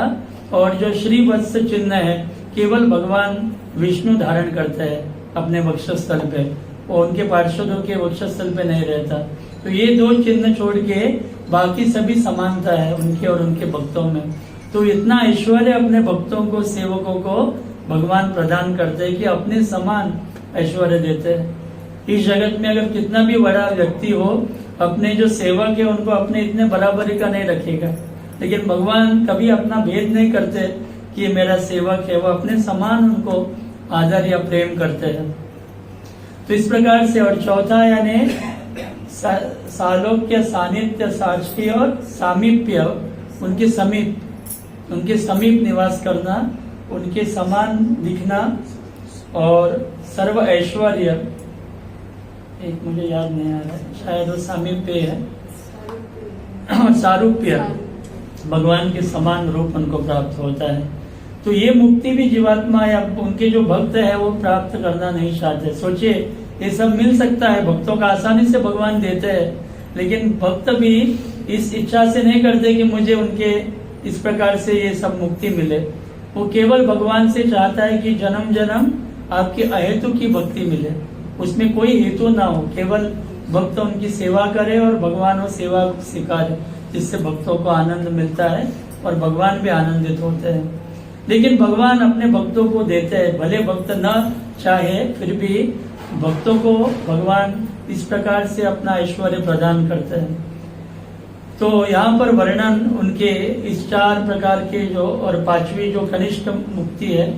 और जो श्री वत्स चिन्ह है केवल भगवान विष्णु धारण करते हैं अपने वक्षस्थल पे, और उनके पार्षदों के वक्षस्थल पे नहीं रहता। तो ये 2 चिन्ह छोड़ के बाकी सभी समानता है उनके और उनके भक्तों में। तो इतना ऐश्वर्य अपने भक्तों को, सेवकों को भगवान प्रदान करते हैं कि अपने समान ऐश्वर्य देते हैं। इस जगत में अगर कितना भी बड़ा व्यक्ति हो, अपने जो सेवक है उनको अपने इतने बराबरी का नहीं रखेगा। लेकिन भगवान कभी अपना भेद नहीं करते कि ये मेरा सेवक है, वो अपने समान उनको आदर या प्रेम करते हैं। तो इस प्रकार से, और चौथा यानी सालोक्य, सानिध्य, साक्षी और सामीप्य, उनके समीप निवास करना, उनके समान दिखना, और सर्व ऐश्वर्य, एक मुझे याद नहीं आ रहा है, शायद वो सामीप्य है, और सारूप्य, भगवान के समान रूप उनको प्राप्त होता है। तो ये मुक्ति भी जीवात्मा या उनके जो भक्त है वो प्राप्त करना नहीं चाहते। सोचिए, ये सब मिल सकता है, भक्तों का आसानी से भगवान देते हैं, लेकिन भक्त भी इस इच्छा से नहीं करते कि मुझे उनके इस प्रकार से ये सब मुक्ति मिले। वो केवल भगवान से चाहता है कि जन्म जन्म आपकी अहेतु की भक्ति मिले, उसमें कोई हेतु ना हो, केवल भक्त उनकी सेवा करे और भगवान वो सेवा स्वीकारे, जिससे भक्तों को आनंद मिलता है और भगवान भी आनंदित होते हैं। लेकिन भगवान अपने भक्तों को देते हैं, भले भक्त न चाहे फिर भी भक्तों को भगवान इस प्रकार से अपना ऐश्वर्य प्रदान करते हैं। तो यहाँ पर वर्णन उनके इस 4 प्रकार के जो, और 5वीं जो कनिष्ठ मुक्ति है,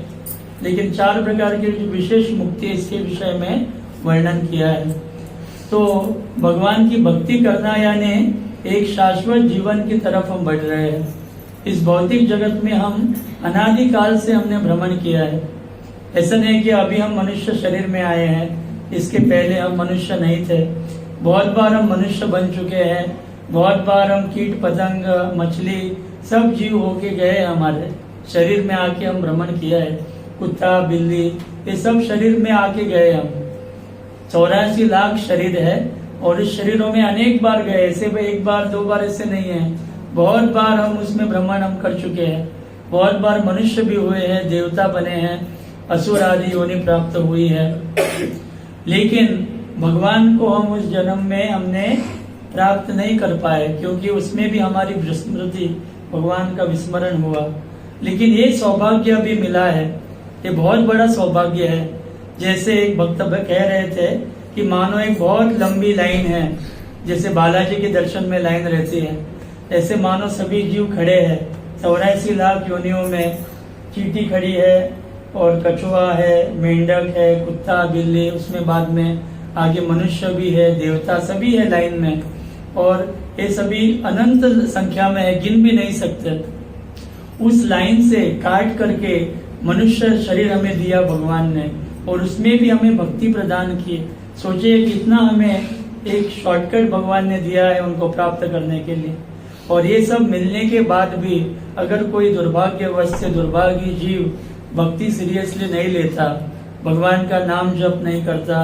लेकिन 4 प्रकार की जो विशेष मुक्ति है इसके विषय में वर्णन किया है। तो भगवान की भक्ति करना यानी एक शाश्वत जीवन की तरफ हम बढ़ रहे हैं। इस भौतिक जगत में हम अनादिकाल से हमने भ्रमण किया है। ऐसा नहीं कि अभी हम मनुष्य शरीर में आए हैं, इसके पहले हम मनुष्य नहीं थे। बहुत बार हम मनुष्य बन चुके हैं, बहुत बार हम कीट पतंग, मछली, सब जीव होके गए, हमारे शरीर में आके हम भ्रमण किया है। कुत्ता, बिल्ली, ये सब शरीर में आके गए हम। 84 लाख शरीर है, और इस शरीरों में अनेक बार गए, ऐसे भी 1 बार 2 बार ऐसे नहीं है, बहुत बार हम उसमें भ्रमण हम कर चुके हैं। बहुत बार मनुष्य भी हुए हैं, देवता बने हैं, असुर आदि योनि प्राप्त हुई है। लेकिन भगवान को हम उस जन्म में हमने प्राप्त नहीं कर पाए, क्योंकि उसमें भी हमारी विस्मृति, भगवान का विस्मरण हुआ। लेकिन ये सौभाग्य अभी मिला है, ये बहुत बड़ा सौभाग्य है। जैसे एक भक्त कह रहे थे कि मानो एक बहुत लंबी लाइन है, जैसे बालाजी के दर्शन में लाइन रहती है, ऐसे मानो सभी जीव खड़े हैं। 84 लाख योनियों में चींटी खड़ी है, और कछुआ है, मेंढक है, कुत्ता, बिल्ली, उसमें बाद में आगे मनुष्य भी है, देवता, सभी है लाइन में, और ये सभी अनंत संख्या में है, गिन भी नहीं सकते। उस लाइन से काट करके मनुष्य शरीर हमें दिया भगवान ने, और उसमें भी हमें भक्ति प्रदान की। सोचिए कितना हमें एक शॉर्टकट भगवान ने दिया है उनको प्राप्त करने के लिए। और ये सब मिलने के बाद भी अगर कोई दुर्भाग्यवश से दुर्भागी जीव भक्ति सीरियसली नहीं लेता, भगवान का नाम जप नहीं करता,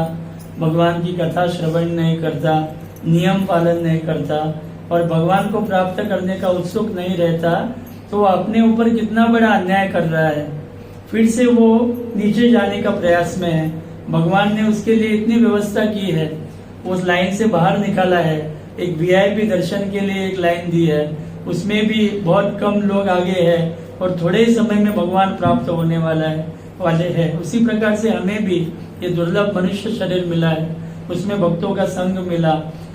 भगवान की कथा श्रवण नहीं करता, नियम पालन नहीं करता, और भगवान को प्राप्त करने का उत्सुक नहीं रहता, तो अपने ऊपर कितना बड़ा अन्याय कर रहा है। फिर से वो नीचे जाने का प्रयास में है। भगवान ने उसके लिए इतनी व्यवस्था की है, उस लाइन से बाहर निकाला है। एक वीआईपी दर्शन के लिए एक लाइन दी है, उसमें भी बहुत कम लोग आगे हैं, और थोड़े ही समय में भगवान प्राप्त होने वाले हैं। उसी प्रकार से हमें भी ये दुर्लभ मनुष्य शरीर मिला है, उसमें भक्तों का संग मिला,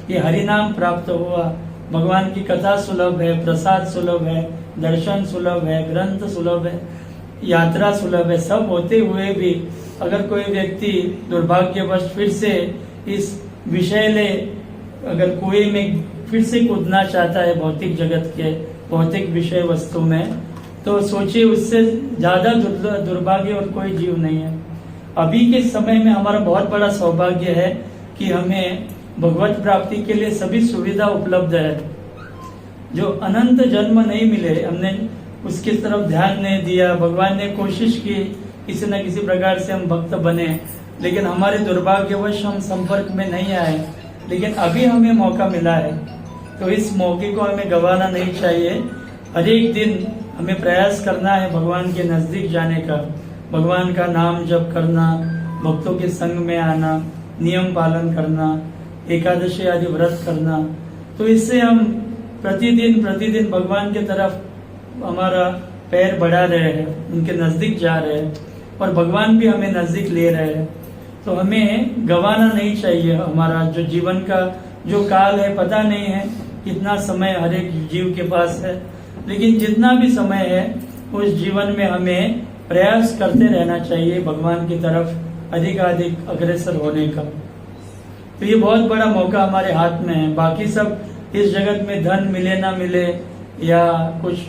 ये हरि नाम प्राप्त हुआ, भगवान की कथा सुलभ है, प्रसाद सुलभ है, दर्शन सुलभ है, ग्रंथ सुलभ है, यात्रा सुलभ है। सब होते हुए भी अगर कोई व्यक्ति दुर्भाग्यवश फिर से इस विषैले अगर कुएं में फिर से कूदना चाहता है भौतिक जगत के भौतिक विषय वस्तु में, तो सोचिए उससे ज्यादा दुर्भाग्य और कोई जीव नहीं है। अभी के समय में हमारा बहुत बड़ा सौभाग्य है कि हमें भगवत प्राप्ति के लिए सभी सुविधा उपलब्ध है। जो अनंत जन्म नहीं मिले, हमने उसकी तरफ ध्यान नहीं दिया, भगवान ने कोशिश की किसी न किसी प्रकार से हम भक्त बने, लेकिन हमारे दुर्भाग्यवश हम संपर्क में नहीं आए। लेकिन अभी हमें मौका मिला है, तो इस मौके को हमें गंवाना नहीं चाहिए। हर एक दिन हमें प्रयास करना है भगवान के नजदीक जाने का, भगवान का नाम जप करना, भक्तों के संग में आना, नियम पालन करना, एकादशी आदि व्रत करना। तो इससे हम प्रतिदिन भगवान के तरफ हमारा पैर बढ़ा रहे हैं, उनके नजदीक जा रहे हैं, और भगवान भी हमें नजदीक ले रहे हैं। तो हमें गंवाना नहीं चाहिए। हमारा जो जीवन का जो काल है, पता नहीं है कितना समय हर एक जीव के पास है, लेकिन जितना भी समय है उस जीवन में हमें प्रयास करते रहना चाहिए भगवान की तरफ अधिक अग्रसर होने का। तो ये बहुत बड़ा मौका हमारे हाथ में है। बाकी सब इस जगत में धन मिले ना मिले या कुछ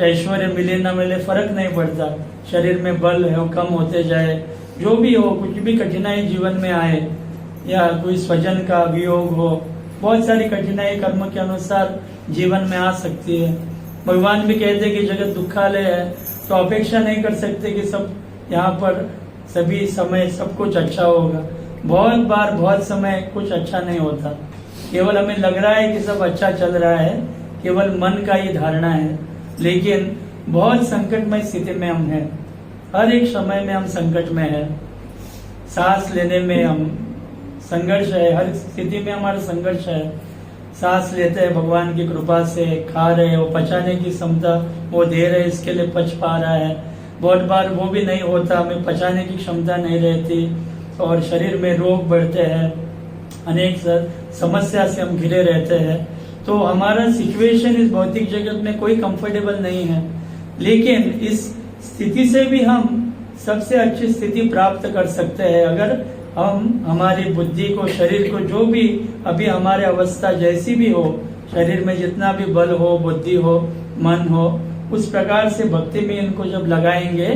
ऐश्वर्य मिले ना मिले फर्क नहीं पड़ता, शरीर में बल है वो कम होते जाए, जो भी हो, कुछ भी कठिनाई जीवन में आए या कोई स्वजन का वियोग हो, बहुत सारी कठिनाई कर्म के अनुसार जीवन में आ सकती है। भगवान भी कहते हैं कि जगत दुखालय है, तो अपेक्षा नहीं कर सकते कि सब यहाँ पर सभी समय सब कुछ अच्छा होगा। बहुत बार बहुत समय कुछ अच्छा नहीं होता, केवल हमें लग रहा है कि सब अच्छा चल रहा है, केवल मन का ही धारणा है, लेकिन बहुत संकटमय स्थिति में हम हैं। हर एक समय में हम संकट में हैं, सांस लेने में हम संघर्ष है, हर स्थिति में हमारा संघर्ष है। सांस लेते हैं भगवान की कृपा से, खा रहे हैं, वो पचाने की क्षमता वो दे रहे, इसके लिए पच पा रहा है। बहुत बार वो भी नहीं होता, हमें पचाने की क्षमता नहीं रहती और शरीर में रोग बढ़ते हैं, अनेक समस्या से हम घिरे रहते हैं। तो हमारा सिचुएशन इस भौतिक जगत में कोई कंफर्टेबल नहीं है, लेकिन इस स्थिति से भी हम सबसे अच्छी स्थिति प्राप्त कर सकते हैं अगर हम हमारी बुद्धि को, शरीर को, जो भी अभी हमारे अवस्था जैसी भी हो, शरीर में जितना भी बल हो, बुद्धि हो, मन हो, उस प्रकार से भक्ति में इनको जब लगाएंगे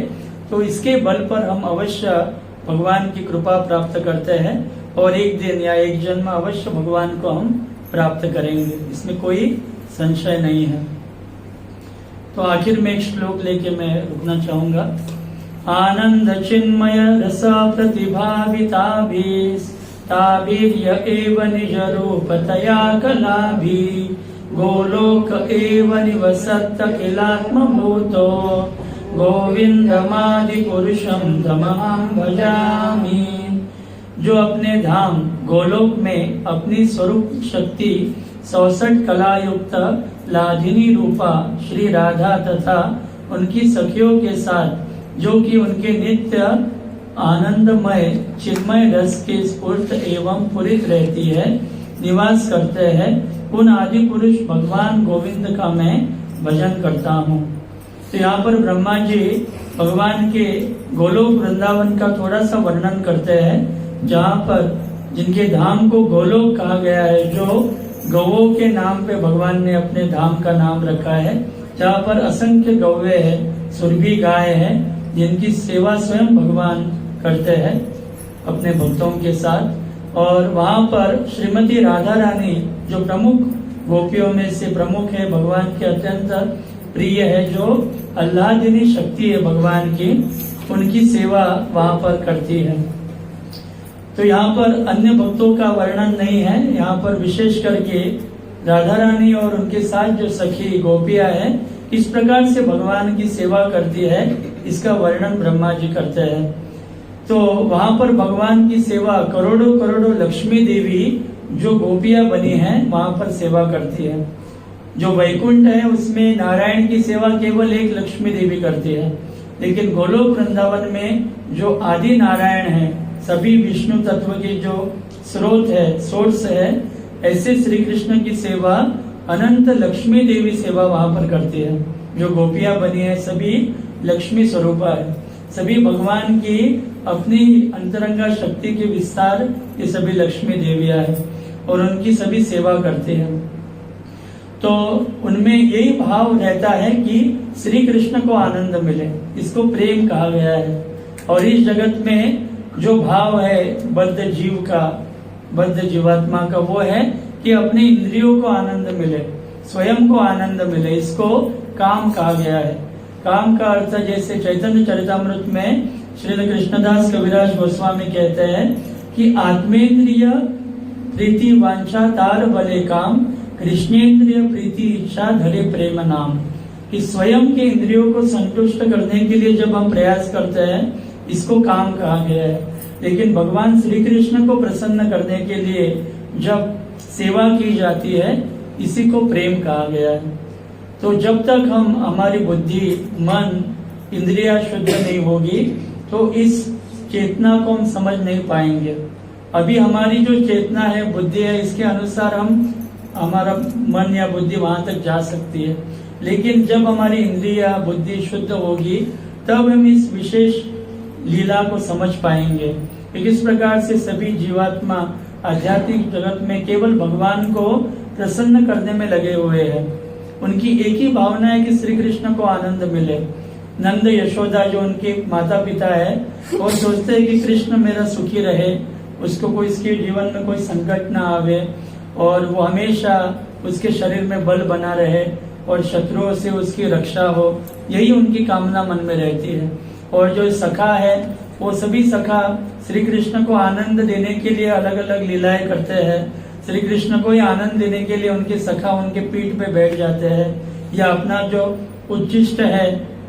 तो इसके बल पर हम अवश्य भगवान की कृपा प्राप्त करते हैं और एक दिन या एक जन्म अवश्य भगवान को हम प्राप्त करेंगे, इसमें कोई संशय नहीं है। तो आखिर में एक श्लोक लेके मैं रुकना चाहूंगा। आनंद चिन्मय रस प्रतिभाविताभिस्ताभिर्य एव निज रूपतया कलाभि गोलोक एव निवसत् किलात्मभूतो गोविंदमादि पुरुषं तमहं भजामि। जो अपने धाम गोलोक में अपनी स्वरूप शक्ति 64 कला युक्त लाधिनी रूपा श्री राधा तथा उनकी सखियों के साथ, जो कि उनके नित्य आनंदमय चिन्मय रस के स्फूर्त एवं पूरित रहती है, निवास करते हैं, उन आदि पुरुष भगवान गोविंद का मैं भजन करता हूँ। तो यहाँ पर ब्रह्मा जी भगवान के गोलोक वृंदावन का थोड़ा सा वर्णन करते हैं, जहाँ पर जिनके धाम को गोलोक कहा गया है, जो गौओं के नाम पे भगवान ने अपने धाम का नाम रखा है, जहाँ पर असंख्य गौवे है, सुरभि गाय है, जिनकी सेवा स्वयं भगवान करते हैं अपने भक्तों के साथ। और वहाँ पर श्रीमती राधा रानी जो प्रमुख गोपियों में से प्रमुख है, भगवान के अत्यंत प्रिय है, जो आह्लादिनी शक्ति है भगवान की, उनकी सेवा वहाँ पर करती है। तो यहाँ पर अन्य भक्तों का वर्णन नहीं है, यहाँ पर विशेष करके राधा रानी और उनके साथ जो सखी गोपियां हैं, इस प्रकार से भगवान की सेवा करती है, इसका वर्णन ब्रह्मा जी करते हैं। तो वहां पर भगवान की सेवा करोड़ों करोड़ों लक्ष्मी देवी जो गोपियां बनी हैं वहां पर सेवा करती है। जो वैकुंठ है उसमें नारायण की सेवा केवल एक लक्ष्मी देवी करती है, लेकिन गोलोक वृंदावन में जो आदि नारायण है, सभी विष्णु तत्व की जो स्रोत है, सोर्स है, ऐसे श्री कृष्ण की सेवा अनंत लक्ष्मी देवी सेवा वहां पर करती है। जो गोपियां बनी है सभी लक्ष्मी स्वरूपा है, सभी भगवान की अपनी अंतरंगा शक्ति के विस्तार ये सभी लक्ष्मी देवियां है और उनकी सभी सेवा करते हैं। तो उनमें यही भाव रहता है कि श्री कृष्ण को आनंद मिले, इसको प्रेम कहा गया है। और इस जगत में जो भाव है बद्ध जीव का, बद्ध जीवात्मा का, वो है कि अपने इंद्रियों को आनंद मिले, स्वयं को आनंद मिले, इसको काम कहा गया है। काम का अर्थ जैसे चैतन्य चरितामृत में श्री कृष्णदास कविराज गोस्वामी कहते हैं कि आत्मेंद्रिय प्रीति वांछा तार बले काम, कृष्णेंद्रिय प्रीति इच्छा धरे प्रेम नाम। कि स्वयं के इंद्रियों को संतुष्ट करने के लिए जब हम प्रयास करते हैं, इसको काम कहा गया है। लेकिन भगवान श्री कृष्ण को प्रसन्न करने के लिए जब सेवा की जाती है, इसी को प्रेम कहा गया है। तो जब तक हम हमारी बुद्धि, मन, इंद्रिया शुद्ध नहीं होगी तो इस चेतना को हम समझ नहीं पाएंगे। अभी हमारी जो चेतना है, बुद्धि है, इसके अनुसार हम हमारा मन या बुद्धि वहां तक जा सकती है, लेकिन जब हमारी इंद्रिया बुद्धि शुद्ध होगी तब हम इस विशेष लीला को समझ पाएंगे कि किस प्रकार से सभी जीवात्मा आध्यात्मिक जगत में केवल भगवान को प्रसन्न करने में लगे हुए हैं। उनकी एक ही भावना है कि श्री कृष्ण को आनंद मिले। नंद यशोदा जो उनके माता पिता है वो सोचते हैं कि कृष्ण मेरा सुखी रहे, उसको कोई इसके जीवन में कोई संकट ना आवे और वो हमेशा उसके शरीर में बल बना रहे और शत्रुओं से उसकी रक्षा हो, यही उनकी कामना मन में रहती है। और जो सखा है वो सभी सखा श्री कृष्ण को आनंद देने के लिए अलग अलग लीलाएं करते हैं। श्री कृष्ण को ही आनंद देने के लिए उनके सखा उनके पीठ पे बैठ जाते हैं या अपना जो उच्छिष्ट है,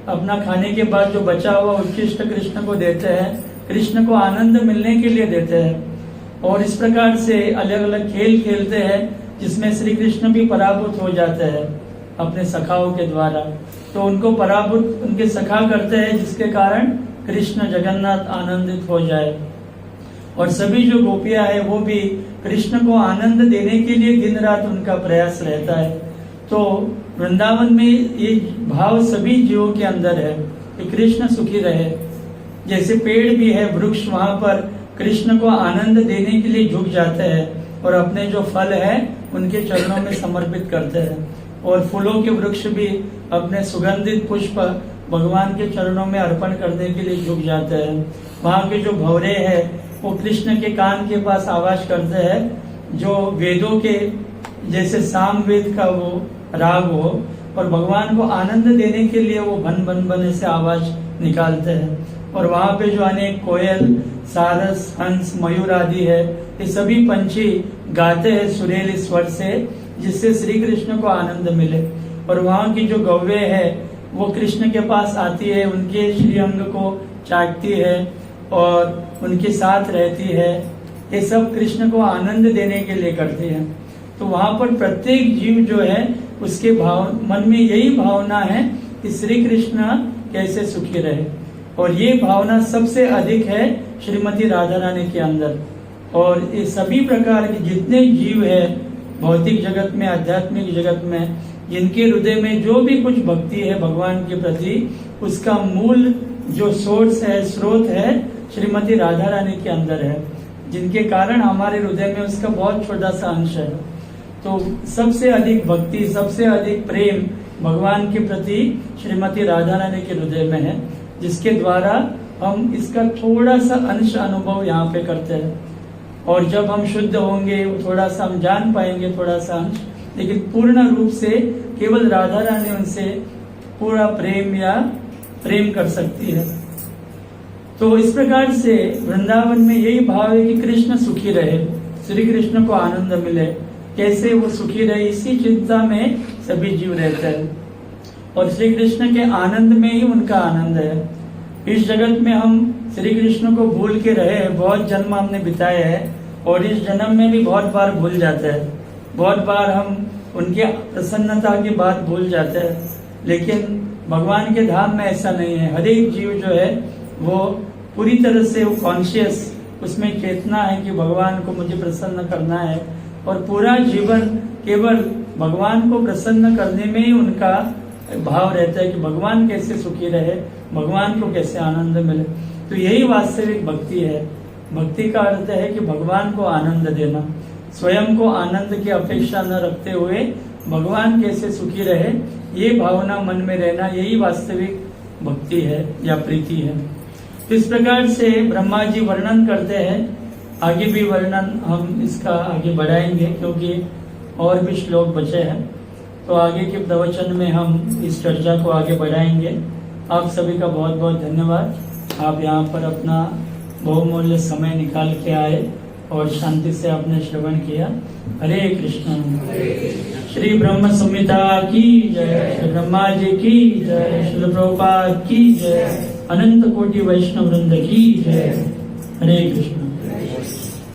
अपना खाने के बाद जो बचा हुआ उच्छिष्ट कृष्ण को देते हैं, कृष्ण को आनंद मिलने के लिए देते हैं। और इस प्रकार से अलग अलग खेल खेलते हैं जिसमें श्री कृष्ण भी पराभूत हो जाते हैं अपने सखाओं के द्वारा। तो उनको पराभूत उनके सखा करते हैं जिसके कारण कृष्ण जगन्नाथ आनंदित हो जाए। और सभी जो गोपियां है वो भी कृष्ण को आनंद देने के लिए दिन रात उनका प्रयास रहता है। तो वृंदावन में ये भाव सभी जीवों के अंदर है कि कृष्ण सुखी रहे। जैसे पेड़ भी है, वृक्ष वहां पर कृष्ण को आनंद देने के लिए झुक जाते हैं और अपने जो फल है उनके चरणों में समर्पित करते हैं। और फूलों के वृक्ष भी अपने सुगंधित पुष्प भगवान के चरणों में अर्पण करने के लिए झुक जाते हैं। वहाँ के जो भंवरे हैं वो कृष्ण के कान के पास आवाज करते हैं जो वेदों के जैसे साम वेद का वो राग हो, और भगवान को आनंद देने के लिए वो भन भन भन ऐसे आवाज निकालते हैं। और वहाँ पे जो अनेक कोयल, सारस, हंस, मयूर आदि है, ये सभी पंछी गाते हैं सुरीले स्वर से जिससे श्री कृष्ण को आनंद मिले। और वहाँ की जो गौवे है वो कृष्ण के पास आती है, उनके श्रीअंग को चाटती है और उनके साथ रहती है। ये सब कृष्ण को आनंद देने के लिए करती है। तो वहाँ पर प्रत्येक जीव जो है उसके मन में यही भावना है कि श्री कृष्ण कैसे सुखी रहे। और ये भावना सबसे अधिक है श्रीमती राधा रानी के अंदर। और ये सभी प्रकार के जितने जीव है भौतिक जगत में, आध्यात्मिक जगत में, जिनके हृदय में जो भी कुछ भक्ति है भगवान के प्रति, उसका मूल जो सोर्स है, स्रोत है, श्रीमती राधा रानी के अंदर है, जिनके कारण हमारे हृदय में उसका बहुत छोटा सा अंश है। तो सबसे अधिक भक्ति, सबसे अधिक प्रेम भगवान के प्रति श्रीमती राधा रानी के हृदय में है, जिसके द्वारा हम इसका थोड़ा सा अंश अनुभव यहाँ पे करते हैं। और जब हम शुद्ध होंगे थोड़ा सा हम जान पाएंगे, थोड़ा सा अंश, लेकिन पूर्ण रूप से केवल राधा रानी उनसे पूरा प्रेम कर सकती है। तो इस प्रकार से वृंदावन में यही भाव है कि कृष्ण सुखी रहे, श्री कृष्ण को आनंद मिले, कैसे वो सुखी रहे, इसी चिंता में सभी जीव रहते हैं। और श्री कृष्ण के आनंद में ही उनका आनंद है। इस जगत में हम श्री कृष्ण को भूल के रहे, बहुत जन्म हमने बिताए हैं और इस जन्म में भी बहुत बार भूल जाते हैं, बहुत बार हम उनके प्रसन्नता की बात भूल जाते हैं। लेकिन भगवान के धाम में ऐसा नहीं है। हर एक जीव जो है वो पूरी तरह से वो कॉन्शियस, उसमें चेतना है कि भगवान को मुझे प्रसन्न करना है, और पूरा जीवन केवल भगवान को प्रसन्न करने में ही उनका भाव रहता है कि भगवान कैसे सुखी रहे, भगवान को कैसे आनंद मिले। तो यही वास्तविक भक्ति है। भक्ति का अर्थ है कि भगवान को आनंद देना, स्वयं को आनंद की अपेक्षा न रखते हुए भगवान कैसे सुखी रहे, ये भावना मन में रहना, यही वास्तविक भक्ति है या प्रीति है। तो इस प्रकार से ब्रह्मा जी वर्णन करते हैं। आगे भी वर्णन हम इसका आगे बढ़ाएंगे क्योंकि और भी श्लोक बचे हैं। तो आगे के प्रवचन में हम इस चर्चा को आगे बढ़ाएंगे। आप सभी का बहुत बहुत धन्यवाद। आप यहाँ पर अपना बहुमूल्य समय निकाल के आए और शांति से आपने श्रवण किया। हरे कृष्ण। श्री ब्रह्म संहिता की जय, श्री ब्रह्मा जी की जय, श्री प्रभुपाद की जय, अनंत कोटि वैष्णव वृंद की जय। हरे कृष्ण।